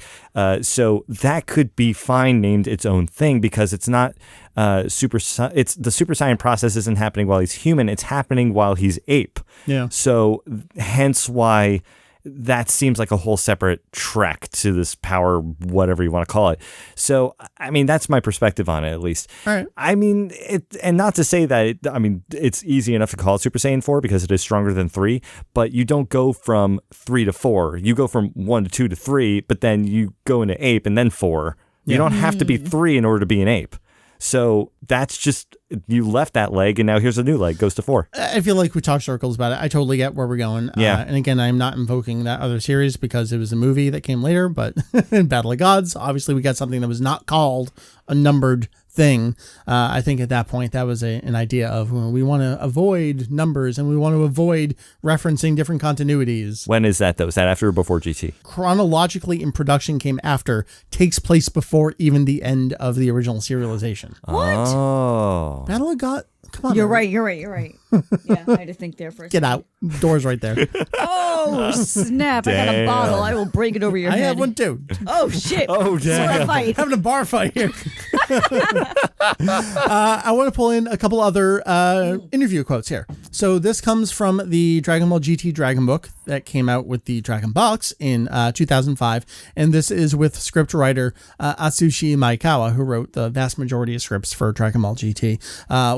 Speaker 3: So that could be fine named its own thing because it's not... the Super Saiyan process isn't happening while he's human, it's happening while he's ape.
Speaker 1: Yeah.
Speaker 3: So hence why that seems like a whole separate trek to this power, whatever you want to call it. So, I mean, that's my perspective on it, at least.
Speaker 1: All right.
Speaker 3: I mean, and not to say that, it's easy enough to call it Super Saiyan 4 because it is stronger than 3, but you don't go from 3 to 4. You go from 1 to 2 to 3, but then you go into ape and then 4. You don't have to be 3 in order to be an ape. So that's just, you left that leg and now here's a new leg, goes to 4.
Speaker 1: I feel like we talked circles about it. I totally get where we're going.
Speaker 3: Yeah.
Speaker 1: And again, I'm not invoking that other series because it was a movie that came later, but in Battle of Gods, obviously we got something that was not called a numbered thing. I think at that point that was an idea of we want to avoid numbers and we want to avoid referencing different continuities.
Speaker 3: When is that though? Is that after or before GT?
Speaker 1: Chronologically in production came after, takes place before even the end of the original serialization.
Speaker 2: What?
Speaker 3: Oh.
Speaker 1: Battle of God. Come on.
Speaker 2: You're
Speaker 1: Meri.
Speaker 2: right. Yeah, I had to think there for a
Speaker 1: Get
Speaker 2: second.
Speaker 1: out. Door's right there.
Speaker 2: Oh, snap. I got a
Speaker 3: Damn.
Speaker 2: bottle. I will break it over your
Speaker 1: I
Speaker 2: head.
Speaker 1: have one too.
Speaker 2: Oh, shit.
Speaker 3: Oh, damn.
Speaker 2: Sword fight.
Speaker 1: Having a bar fight here. I want to pull in a couple other interview quotes here. So this comes from the Dragon Ball GT Dragon book that came out with the Dragon Box in 2005. And this is with script writer Atsushi Maekawa, who wrote the vast majority of scripts for Dragon Ball GT.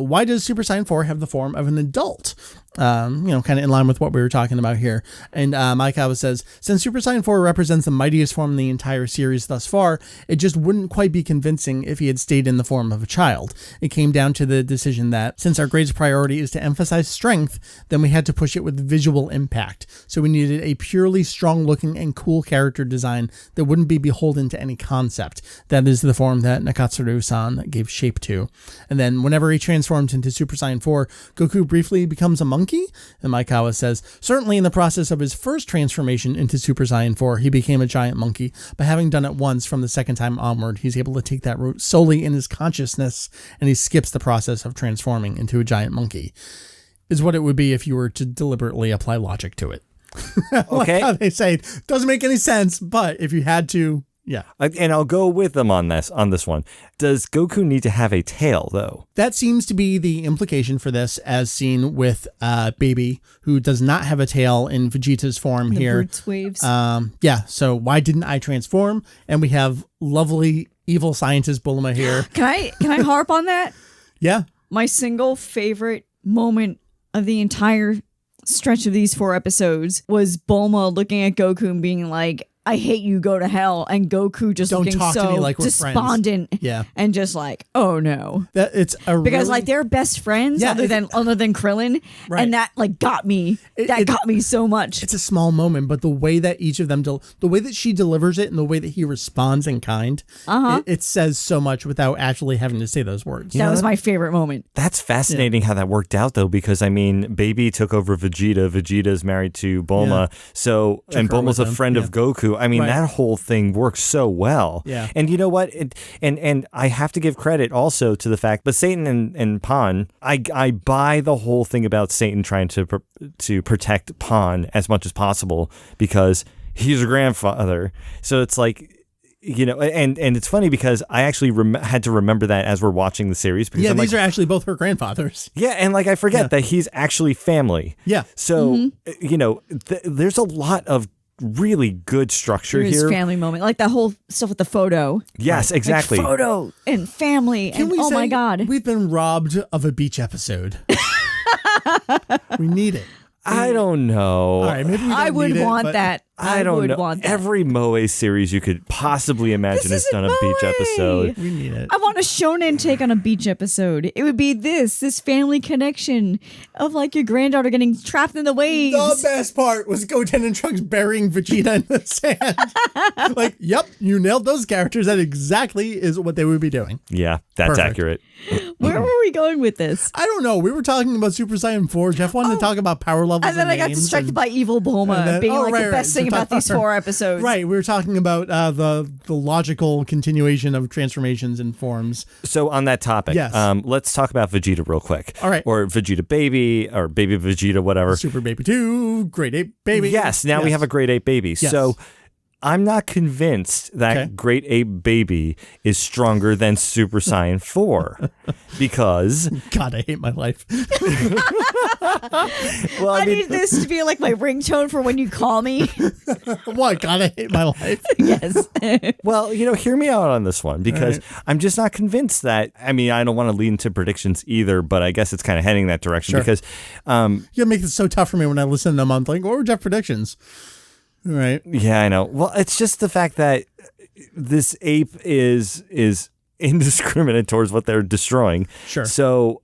Speaker 1: Why does Super Saiyan 4 have the form of an adult? Kind of in line with what we were talking about here. And Maekawa says, since Super Saiyan 4 represents the mightiest form in the entire series thus far, it just wouldn't quite be convincing if he had stayed in the form of a child. It came down to the decision that since our greatest priority is to emphasize strength, then we had to push it with visual impact. So we needed a purely strong looking and cool character design that wouldn't be beholden to any concept. That is the form that Nakatsuru-san gave shape to. And then whenever he transforms into Super Saiyan 4, Goku briefly becomes a monkey. And Maekawa says, certainly in the process of his first transformation into Super Saiyan 4, he became a giant monkey. But having done it once, from the second time onward, he's able to take that route solely in his consciousness, and he skips the process of transforming into a giant monkey. Is what it would be if you were to deliberately apply logic to it.
Speaker 3: Okay.
Speaker 1: Like how they say it doesn't make any sense, but if you had to, yeah.
Speaker 3: And I'll go with them on this one. Does Goku need to have a tail, though?
Speaker 1: That seems to be the implication for this, as seen with Baby, who does not have a tail in Vegeta's form
Speaker 2: The
Speaker 1: here.
Speaker 2: Brutes waves.
Speaker 1: Yeah, so why didn't I transform? And we have lovely evil scientist Bulma here.
Speaker 2: Can I harp on that?
Speaker 1: Yeah.
Speaker 2: My single favorite moment of the entire stretch of these 4 episodes was Bulma looking at Goku and being like, I hate you, go to hell. And Goku just
Speaker 1: Don't
Speaker 2: looking
Speaker 1: talk to
Speaker 2: so
Speaker 1: me like we're
Speaker 2: despondent.
Speaker 1: Yeah.
Speaker 2: And just like, oh no.
Speaker 1: That it's a
Speaker 2: Because
Speaker 1: really,
Speaker 2: like they're best friends
Speaker 1: Yeah,
Speaker 2: other than Krillin.
Speaker 1: Right.
Speaker 2: And that like got me. That got me so much.
Speaker 1: it's a small moment, but the way that each of them the way that she delivers it and the way that he responds in kind, it says so much without actually having to say those words.
Speaker 2: That was my favorite moment.
Speaker 3: That's fascinating how that worked out, though, because, I mean, Baby took over Vegeta. Vegeta's married to Bulma.
Speaker 1: Yeah.
Speaker 3: So, and
Speaker 1: her
Speaker 3: Bulma's a
Speaker 1: with him.
Speaker 3: friend of Goku. I mean,
Speaker 1: Right.
Speaker 3: that whole thing works so well.
Speaker 1: Yeah.
Speaker 3: And you know what? And I have to give credit also to the fact, but Satan and Pan, I buy the whole thing about Satan trying to protect Pan as much as possible because he's a grandfather. So it's like, you know, and it's funny because I actually had to remember that as we're watching the series. Because
Speaker 1: Yeah,
Speaker 3: I'm
Speaker 1: these
Speaker 3: like,
Speaker 1: are actually both her grandfathers.
Speaker 3: yeah, and like I forget that he's actually family.
Speaker 1: Yeah.
Speaker 3: So, you know, there's a lot of really good structure
Speaker 2: His
Speaker 3: here.
Speaker 2: family moment. Like that whole stuff with the photo.
Speaker 3: Yes, exactly.
Speaker 2: Like photo and family.
Speaker 1: Can
Speaker 2: And
Speaker 1: we
Speaker 2: oh
Speaker 1: say
Speaker 2: my God.
Speaker 1: we've been robbed of a beach episode? We need it.
Speaker 3: I don't know.
Speaker 1: All right, maybe we don't
Speaker 2: I would
Speaker 1: need it,
Speaker 2: want
Speaker 1: but
Speaker 2: that.
Speaker 3: I don't
Speaker 2: would
Speaker 3: know.
Speaker 2: want that.
Speaker 3: Every Moe series you could possibly imagine has
Speaker 2: This
Speaker 3: done a
Speaker 2: isn't
Speaker 3: beach
Speaker 2: Moe.
Speaker 3: episode.
Speaker 1: We need it.
Speaker 2: I want a shonen take on a beach episode. It would be this family connection of like your granddaughter getting trapped in the waves.
Speaker 1: The best part was Goten and Trunks burying Vegeta in the sand. Like, yep, you nailed those characters. That exactly is what they would be doing.
Speaker 3: Yeah, that's
Speaker 1: Perfect.
Speaker 3: accurate.
Speaker 2: Where were we going with this?
Speaker 1: I don't know. We were talking about Super Saiyan 4. Jeff wanted to talk about power levels.
Speaker 2: And then I got
Speaker 1: names
Speaker 2: distracted
Speaker 1: and-
Speaker 2: by evil Bulma
Speaker 1: and then-
Speaker 2: being
Speaker 1: oh,
Speaker 2: like
Speaker 1: right,
Speaker 2: the best
Speaker 1: right.
Speaker 2: thing
Speaker 1: So
Speaker 2: about these 4 episodes.
Speaker 1: Right, we were talking about the logical continuation of transformations and forms.
Speaker 3: So on that topic,
Speaker 1: Yes.
Speaker 3: let's talk about Vegeta real quick.
Speaker 1: All right.
Speaker 3: Or Vegeta Baby, or Baby Vegeta, whatever.
Speaker 1: Super Baby 2, Great Ape Baby.
Speaker 3: Yes, now we have a Great Ape Baby.
Speaker 1: Yes.
Speaker 3: So I'm not convinced that
Speaker 1: Okay.
Speaker 3: Great Ape Baby is stronger than Super Saiyan 4 because,
Speaker 1: God, I hate my life.
Speaker 3: well,
Speaker 2: I need this to be like my ringtone for when you call me.
Speaker 1: What? God, I hate my life.
Speaker 2: Yes.
Speaker 3: well, you know, hear me out on this one because I'm just not convinced that. I mean, I don't want to lead into predictions either, but I guess it's kind of heading that direction
Speaker 1: Sure.
Speaker 3: because,
Speaker 1: You make this so tough for me when I listen to them. I'm like, what were Jeff predictions? All right.
Speaker 3: yeah, I know. Well, it's just the fact that this ape is indiscriminate towards what they're destroying.
Speaker 1: Sure.
Speaker 3: So,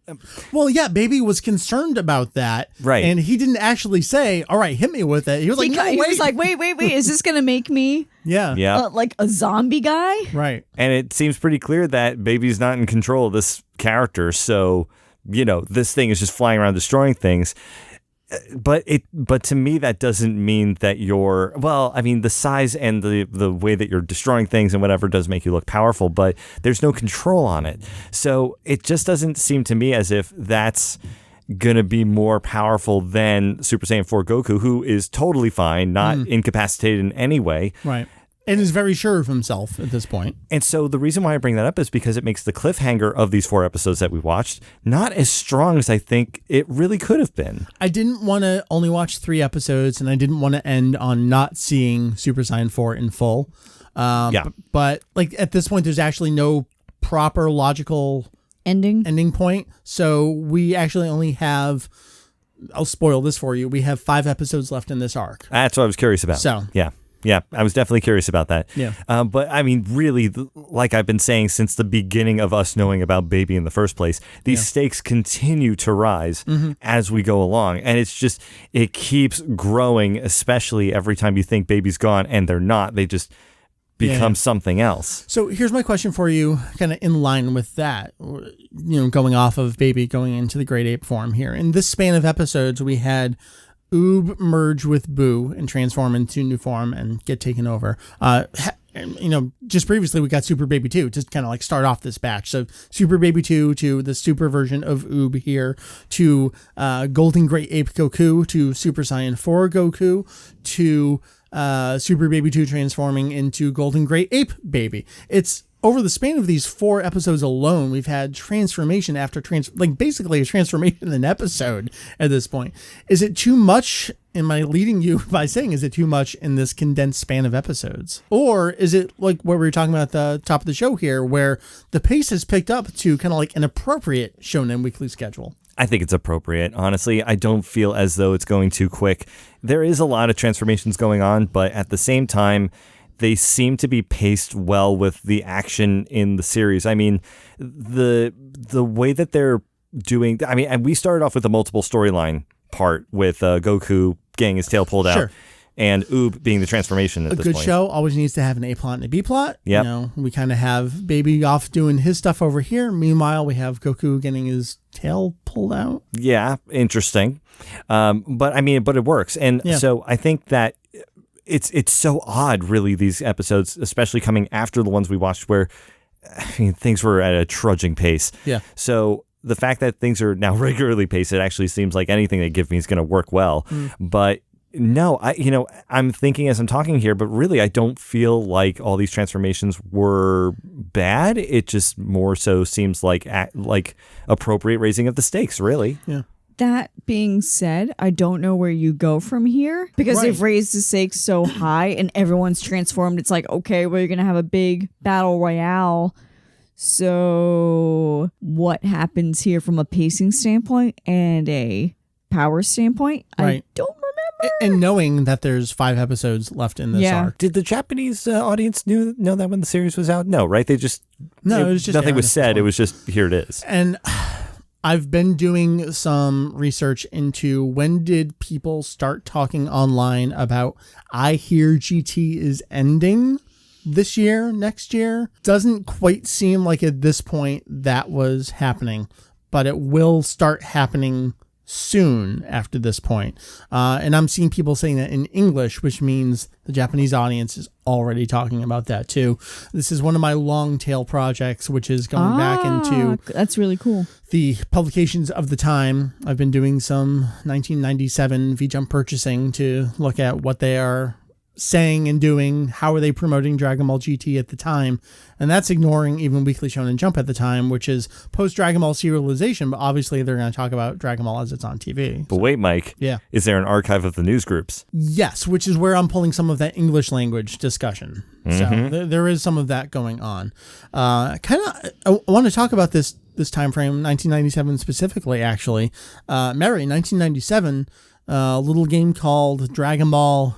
Speaker 1: well, yeah, Baby was concerned about that.
Speaker 3: Right.
Speaker 1: And he didn't actually say, all right, hit me with it. He was like, no,
Speaker 2: he
Speaker 1: wait.
Speaker 2: was like, wait, is this going to make me
Speaker 1: yeah.
Speaker 2: like a zombie guy?
Speaker 1: Right.
Speaker 3: And it seems pretty clear that Baby's not in control of this character. So, this thing is just flying around destroying things. But to me, that doesn't mean that the size and the way that you're destroying things and whatever does make you look powerful, but there's no control on it. So it just doesn't seem to me as if that's going to be more powerful than Super Saiyan 4 Goku, who is totally fine, not incapacitated in any way.
Speaker 1: Right. And is very sure of himself at this point.
Speaker 3: And so the reason why I bring that up is because it makes the cliffhanger of these 4 episodes that we watched not as strong as I think it really could have been.
Speaker 1: I didn't want to only watch 3 episodes, and I didn't want to end on not seeing Super Saiyan 4 in full. But like at this point, there's actually no proper logical ending point. So we actually only have, I'll spoil this for you, we have 5 episodes left in this arc.
Speaker 3: That's what I was curious about.
Speaker 1: So
Speaker 3: Yeah, I was definitely curious about that.
Speaker 1: Yeah.
Speaker 3: But I mean, really, like I've been saying since the beginning of us knowing about Baby in the first place, these stakes continue to rise as we go along. And it keeps growing, especially every time you think Baby's gone and they're not. They just become something else.
Speaker 1: So here's my question for you, kind of in line with that, going off of Baby going into the Great Ape form here. In this span of episodes, we had Oob merge with Boo and transform into new form and get taken over. Just previously we got Super Baby 2 to kind of like start off this batch. So Super Baby 2 to the super version of Oob here, to Golden Great Ape Goku, to Super Saiyan 4 Goku, to Super Baby 2 transforming into Golden Great Ape Baby. It's over the span of these 4 episodes alone, we've had transformation after basically a transformation in an episode at this point. Is it too much? Am I leading you by saying, is it too much in this condensed span of episodes? Or is it like what we were talking about at the top of the show here, where the pace has picked up to kind of like an appropriate Shonen Weekly schedule?
Speaker 3: I think it's appropriate. Honestly, I don't feel as though it's going too quick. There is a lot of transformations going on, but at the same time, they seem to be paced well with the action in the series. I mean, the way that they're doing, and we started off with a multiple storyline part with Goku getting his tail pulled out and Oob being the transformation at this point. A good
Speaker 1: show always needs to have an A plot and a B plot.
Speaker 3: Yep.
Speaker 1: We kind of have Baby off doing his stuff over here. Meanwhile, we have Goku getting his tail pulled out.
Speaker 3: Yeah, interesting. But it works. And so I think that it's so odd, really, these episodes, especially coming after the ones we watched where, things were at a trudging pace.
Speaker 1: Yeah.
Speaker 3: So the fact that things are now regularly paced, it actually seems like anything they give me is going to work well. But no, I'm thinking as I'm talking here, but really I don't feel like all these transformations were bad. It just more so seems like appropriate raising of the stakes, really.
Speaker 1: Yeah.
Speaker 2: That being said, I don't know where you go from here because they've raised the stakes so high and everyone's transformed. It's like, okay, we're going to have a big battle royale. So what happens here from a pacing standpoint and a power standpoint?
Speaker 1: Right.
Speaker 2: I don't remember.
Speaker 1: And knowing that there's 5 episodes left in this arc.
Speaker 3: Did the Japanese audience know that when the series was out? No, right? It was just nothing was said. It was just, here it is.
Speaker 1: And I've been doing some research into when did people start talking online about I hear GT is ending this year, next year. Doesn't quite seem like at this point that was happening, but it will start happening soon after this point. And I'm seeing people saying that in English, which means the Japanese audience is already talking about that too. This is one of my long tail projects, which is going back into
Speaker 2: that's really cool.
Speaker 1: The publications of the time. I've been doing some 1997 V-Jump purchasing to look at what they are saying and doing, how are they promoting Dragon Ball GT at the time, and that's ignoring even Weekly Shonen Jump at the time, which is post Dragon Ball serialization, but obviously they're going to talk about Dragon Ball as it's on TV.
Speaker 3: But wait, Mike, is there an archive of the news groups?
Speaker 1: Yes, which is where I'm pulling some of that English language discussion. So there is some of that going on. I want to talk about this time frame, 1997 specifically, actually. Meri, 1997, a little game called Dragon Ball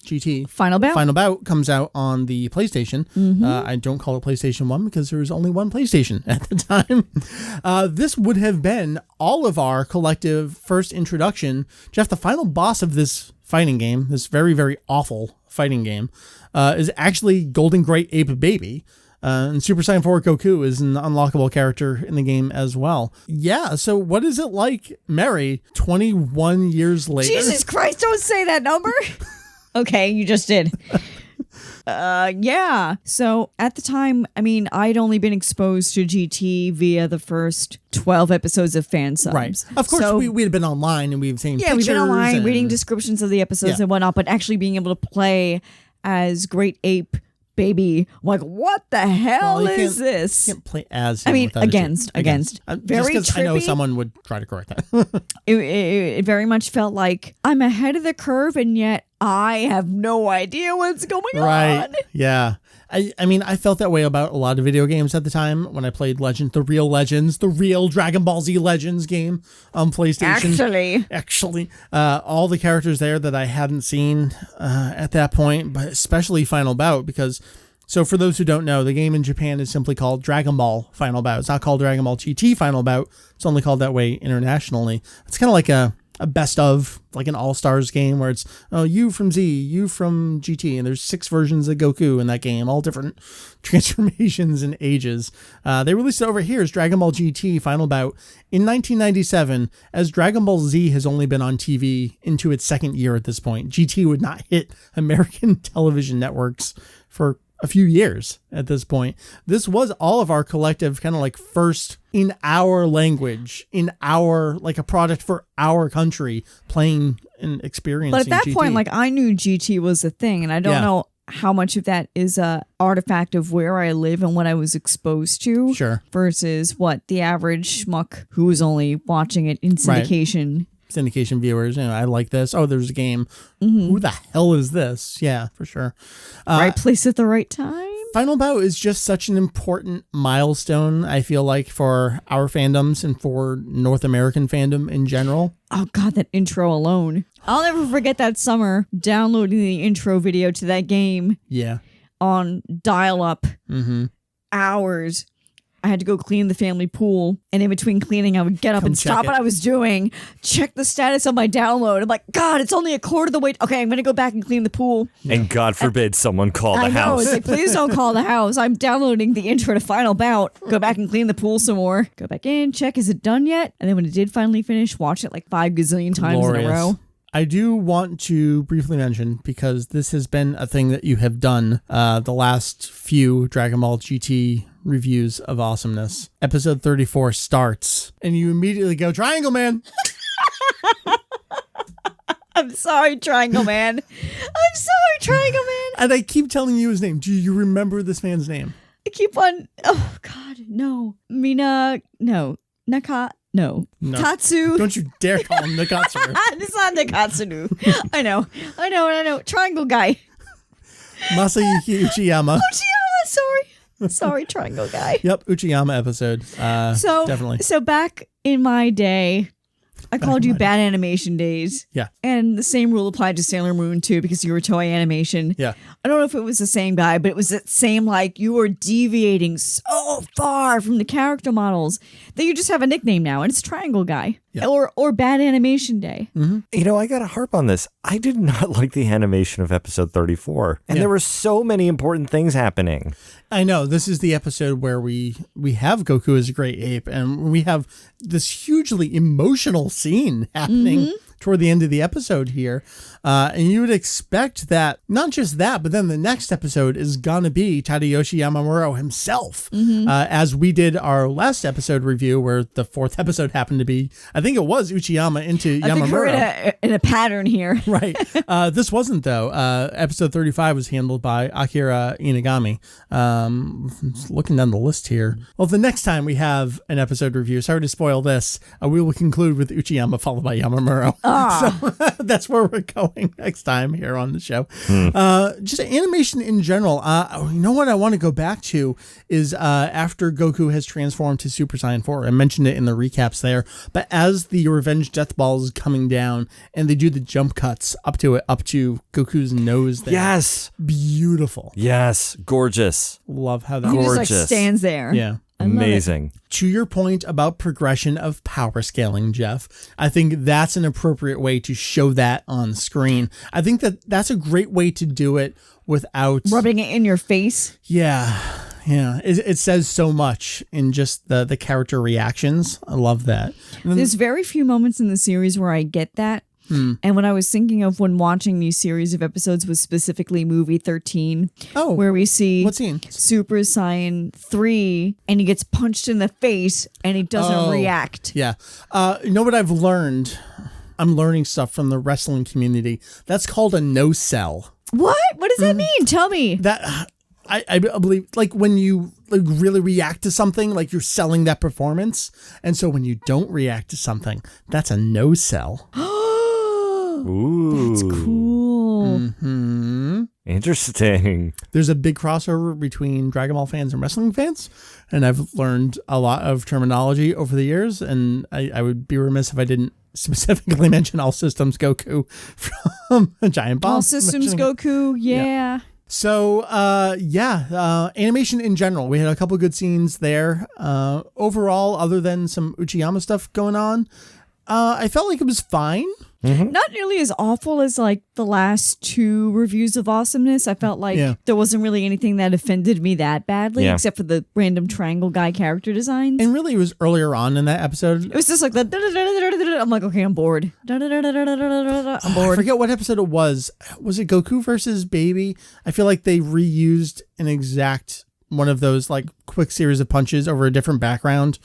Speaker 1: GT
Speaker 2: Final Bout.
Speaker 1: Final Bout comes out on the PlayStation. I don't call it PlayStation 1 because there was only one PlayStation at the time. This would have been all of our collective first introduction. Jeff, the final boss of this fighting game, this very, very awful fighting game, is actually Golden Great Ape Baby. And Super Saiyan 4 Goku is an unlockable character in the game as well. Yeah, so what is it like, Meri, 21 years later?
Speaker 2: Jesus Christ, don't say that number. Okay, you just did. Yeah. So at the time, I mean, I'd only been exposed to GT via the first 12 episodes of fan subs.
Speaker 1: Right. Of course,
Speaker 2: so,
Speaker 1: we had been online and we've seen pictures.
Speaker 2: Yeah, we've been online
Speaker 1: and
Speaker 2: reading descriptions of the episodes and whatnot, but actually being able to play as Great Ape Baby, I'm like, what the hell is this?
Speaker 1: You can't play as him.
Speaker 2: I mean,
Speaker 1: without
Speaker 2: against.
Speaker 1: Very just because I know someone would try to correct that.
Speaker 2: It very much felt like I'm ahead of the curve, and yet I have no idea what's going on.
Speaker 1: Yeah. I mean, I felt that way about a lot of video games at the time when I played the real Dragon Ball Z Legends game on PlayStation. Actually, all the characters there that I hadn't seen at that point, but especially Final Bout, because, so for those who don't know, the game in Japan is simply called Dragon Ball Final Bout. It's not called Dragon Ball GT Final Bout. It's only called that way internationally. It's kind of like a best of, like an all-stars game where it's, you from Z, you from GT, and there's 6 versions of Goku in that game, all different transformations and ages. They released it over here as Dragon Ball GT Final Bout in 1997, as Dragon Ball Z has only been on TV into its second year at this point. GT would not hit American television networks for a few years at this point. This was all of our collective kind of like first in our language, in our, like a product for our country, playing and experiencing
Speaker 2: But at that
Speaker 1: GT.
Speaker 2: point, like, I knew GT was a thing, and I don't know how much of that is a artifact of where I live and what I was exposed to.
Speaker 1: Sure.
Speaker 2: Versus what the average schmuck who was only watching it in syndication.
Speaker 1: Syndication viewers, I like this. Oh, there's a game. Who the hell is this? Yeah, for sure.
Speaker 2: Right place at the right time.
Speaker 1: Final Bout is just such an important milestone, I feel like, for our fandoms and for North American fandom in general.
Speaker 2: Oh, God, that intro alone. I'll never forget that summer downloading the intro video to that game.
Speaker 1: Yeah.
Speaker 2: On dial-up. Hours. I had to go clean the family pool, and in between cleaning, I would get up and stop what I was doing, check the status of my download. I'm like, God, it's only a quarter of the way. Okay, I'm going to go back and clean the pool.
Speaker 3: And God forbid someone call the house.
Speaker 2: It's like, please don't call the house. I'm downloading the intro to Final Bout. Go back and clean the pool some more. Go back in, check, is it done yet? And then when it did finally finish, watch it like 5 gazillion times in a row.
Speaker 1: I do want to briefly mention, because this has been a thing that you have done the last few Dragon Ball GT reviews of Awesomeness. Episode 34 starts, and you immediately go, Triangle Man!
Speaker 2: I'm sorry, Triangle Man. I'm sorry, Triangle Man.
Speaker 1: And I keep telling you his name. Do you remember this man's name?
Speaker 2: I keep on... Oh, God, no. Mina... No. No. Katsu.
Speaker 1: Don't you dare call him Nakatsu.
Speaker 2: It's not Nakatsu. I know. Triangle guy.
Speaker 1: Masayuki Uchiyama.
Speaker 2: Sorry, Triangle guy.
Speaker 1: Yep, Uchiyama episode. Definitely.
Speaker 2: So back in my day, I called you Bad Animation Days.
Speaker 1: Yeah.
Speaker 2: And the same rule applied to Sailor Moon too, because you were Toei Animation.
Speaker 1: Yeah.
Speaker 2: I don't know if it was the same guy, but it was that same, like, you were deviating so far from the character models that you just have a nickname now, and it's Triangle Guy.
Speaker 1: Yeah.
Speaker 2: Or Bad Animation Day.
Speaker 3: Mm-hmm. I gotta harp on this. I did not like the animation of episode 34. And there were so many important things happening.
Speaker 1: I know. This is the episode where we have Goku as a great ape, and we have this hugely emotional scene happening toward the end of the episode here. And you would expect that, not just that, but then the next episode is going to be Tadayoshi Yamamuro himself. As we did our last episode review, where the 4th episode happened to be, I think it was Uchiyama into Yamamuro. I think
Speaker 2: we're in a pattern here.
Speaker 1: Right. This wasn't, though. Episode 35 was handled by Akira Inagami. Looking down the list here. Well, the next time we have an episode review, sorry to spoil this, we will conclude with Uchiyama followed by Yamamuro. So that's where we're going next time here on the show. Just animation in general. You know what I want to go back to is after Goku has transformed to Super Saiyan 4. I mentioned it in the recaps there, but as the Revenge Death Ball is coming down and they do the jump cuts up to Goku's nose there.
Speaker 3: Yes.
Speaker 1: Beautiful.
Speaker 3: Yes. Gorgeous.
Speaker 1: Love how that
Speaker 2: He
Speaker 3: Gorgeous.
Speaker 2: just like stands there.
Speaker 1: Yeah.
Speaker 3: Amazing.
Speaker 1: To your point about progression of power scaling, Jeff, I think that's an appropriate way to show that on screen. I think that's a great way to do it without
Speaker 2: Rubbing it in your face.
Speaker 1: Yeah. It says so much in just the character reactions. I love that.
Speaker 2: There's very few moments in the series where I get that. And what I was thinking of when watching these series of episodes was specifically movie 13, where we see
Speaker 1: what scene?
Speaker 2: Super Saiyan 3 and he gets punched in the face and he doesn't react.
Speaker 1: Yeah. You know what I've learned? I'm learning stuff from the wrestling community. That's called a no-sell.
Speaker 2: What? What does that mean? Tell me.
Speaker 1: That I believe, like, when you really react to something, like you're selling that performance. And so when you don't react to something, that's a no-sell.
Speaker 3: Ooh.
Speaker 2: That's cool.
Speaker 1: Mm-hmm.
Speaker 3: Interesting.
Speaker 1: There's a big crossover between Dragon Ball fans and wrestling fans, and I've learned a lot of terminology over the years, and I would be remiss if I didn't specifically mention All Systems Goku from Giant Bomb.
Speaker 2: All Systems Goku, yeah.
Speaker 1: So, animation in general, we had a couple good scenes there. Overall, other than some Uchiyama stuff going on, I felt like it was fine.
Speaker 3: Mm-hmm.
Speaker 2: Not nearly as awful as like the last two reviews of Awesomeness. I felt like there wasn't really anything that offended me that badly, except for the random triangle guy character designs.
Speaker 1: And really, it was earlier on in that episode.
Speaker 2: It was just like I'm like, okay, I'm bored. I'm bored.
Speaker 1: I forget what episode it was. Was it Goku versus Baby? I feel like they reused an exact one of those like quick series of punches over a different background.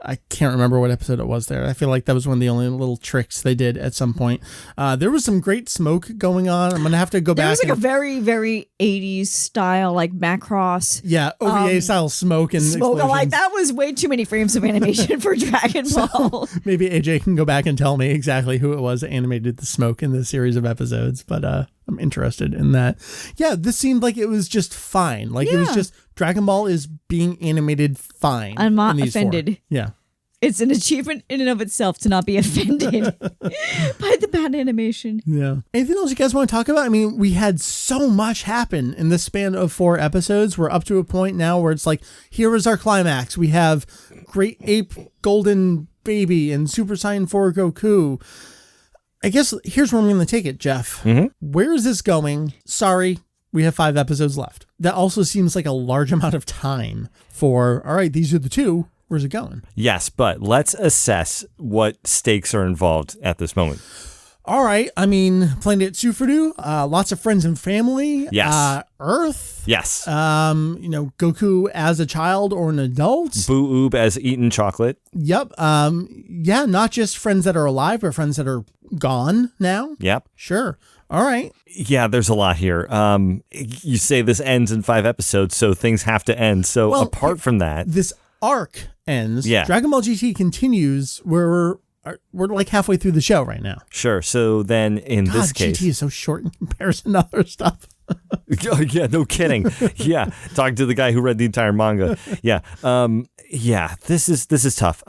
Speaker 1: I can't remember what episode it was there. I feel like that was one of the only little tricks they did at some point. There was some great smoke going on. I'm going to have to go back.
Speaker 2: There was like a very, very 80s style, like Macross.
Speaker 1: Yeah, OVA style smoke and
Speaker 2: smoke. I'm like,
Speaker 1: explosions.
Speaker 2: that was way too many frames of animation for Dragon Ball.
Speaker 1: So maybe AJ can go back and tell me exactly who it was that animated the smoke in this series of episodes. But I'm interested in that. Yeah, this seemed like it was just fine. Like it was just Dragon Ball is being animated fine.
Speaker 2: I'm not
Speaker 1: in these
Speaker 2: offended.
Speaker 1: 4. Yeah.
Speaker 2: It's an achievement in and of itself to not be offended by the bad animation.
Speaker 1: Yeah. Anything else you guys want to talk about? I mean, we had so much happen in the span of 4 episodes. We're up to a point now where it's like, here is our climax. We have Great Ape Golden Baby and Super Saiyan 4 Goku. I guess here's where I'm going to take it, Jeff.
Speaker 3: Mm-hmm.
Speaker 1: Where is this going? Sorry, we have 5 episodes left. That also seems like a large amount of time for, all right, these are the 2. Where's it going?
Speaker 3: Yes, but let's assess what stakes are involved at this moment.
Speaker 1: All right. I mean, Planet Sufuru, lots of friends and family.
Speaker 3: Yes.
Speaker 1: Earth.
Speaker 3: Yes.
Speaker 1: Goku as a child or an adult.
Speaker 3: Boo Oob as eaten chocolate.
Speaker 1: Yep. Not just friends that are alive, but friends that are gone now.
Speaker 3: Yep.
Speaker 1: Sure. All right.
Speaker 3: Yeah, there's a lot here. You say this ends in 5 episodes, so things have to end. So apart from that,
Speaker 1: this arc ends.
Speaker 3: Yeah.
Speaker 1: Dragon Ball GT continues where we're like halfway through the show right now.
Speaker 3: Sure. So then in this case,
Speaker 1: GT is so short in comparison to other stuff.
Speaker 3: Yeah, no kidding. Yeah. Talking to the guy who read the entire manga. Yeah. This is tough.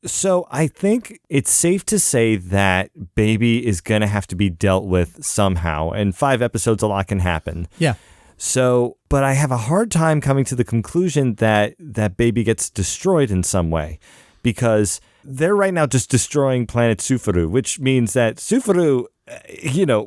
Speaker 3: So I think it's safe to say that Baby is going to have to be dealt with somehow. And 5 episodes, a lot can happen.
Speaker 1: Yeah.
Speaker 3: So, but I have a hard time coming to the conclusion that Baby gets destroyed in some way, because they're right now just destroying planet Sufuru, which means that Sufuru,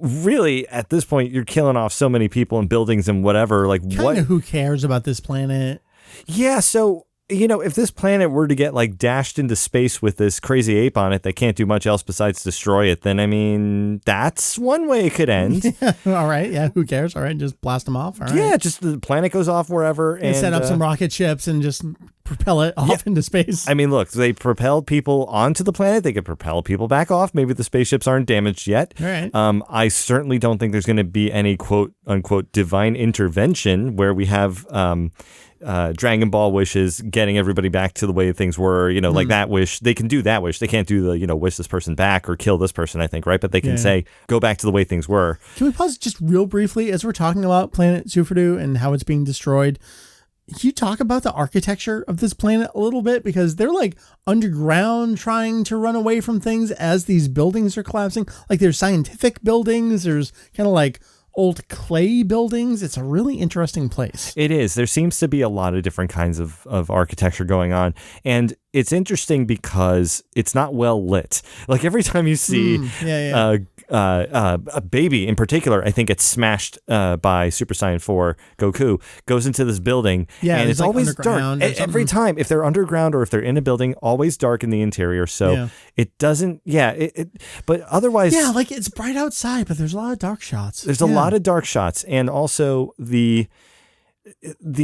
Speaker 3: really at this point, you're killing off so many people and buildings and whatever. Like, what?
Speaker 1: Who cares about this planet?
Speaker 3: Yeah. So, if this planet were to get like dashed into space with this crazy ape on it that can't do much else besides destroy it, then I mean, that's one way it could end.
Speaker 1: All right. Yeah. Who cares? All right. Just blast them off. All right.
Speaker 3: Yeah. Just the planet goes off wherever
Speaker 1: and set up some rocket ships and just propel it off into space.
Speaker 3: I mean, look, they propelled people onto the planet. They could propel people back off. Maybe the spaceships aren't damaged yet.
Speaker 1: All right.
Speaker 3: I certainly don't think there's going to be any quote unquote divine intervention where we have Dragon Ball wishes getting everybody back to the way things were, like that wish. They can do that wish. They can't do the, wish this person back or kill this person, I think, right? But they can say, go back to the way things were.
Speaker 1: Can we pause just real briefly as we're talking about planet Sufadu and how it's being destroyed? Can you talk about the architecture of this planet a little bit? Because they're like underground trying to run away from things as these buildings are collapsing. Like there's scientific buildings. There's kind of like old clay buildings. It's a really interesting place.
Speaker 3: It is. There seems to be a lot of different kinds of architecture going on. And it's interesting because it's not well lit. Like every time you see a baby in particular, I think it's smashed by Super Saiyan 4 Goku, goes into this building. Yeah, and it's like always dark. Every time, if they're underground or if they're in a building, always dark in the interior. So it doesn't, but otherwise.
Speaker 1: Yeah, like it's bright outside, but there's a lot of dark shots.
Speaker 3: There's a lot of dark shots. And also the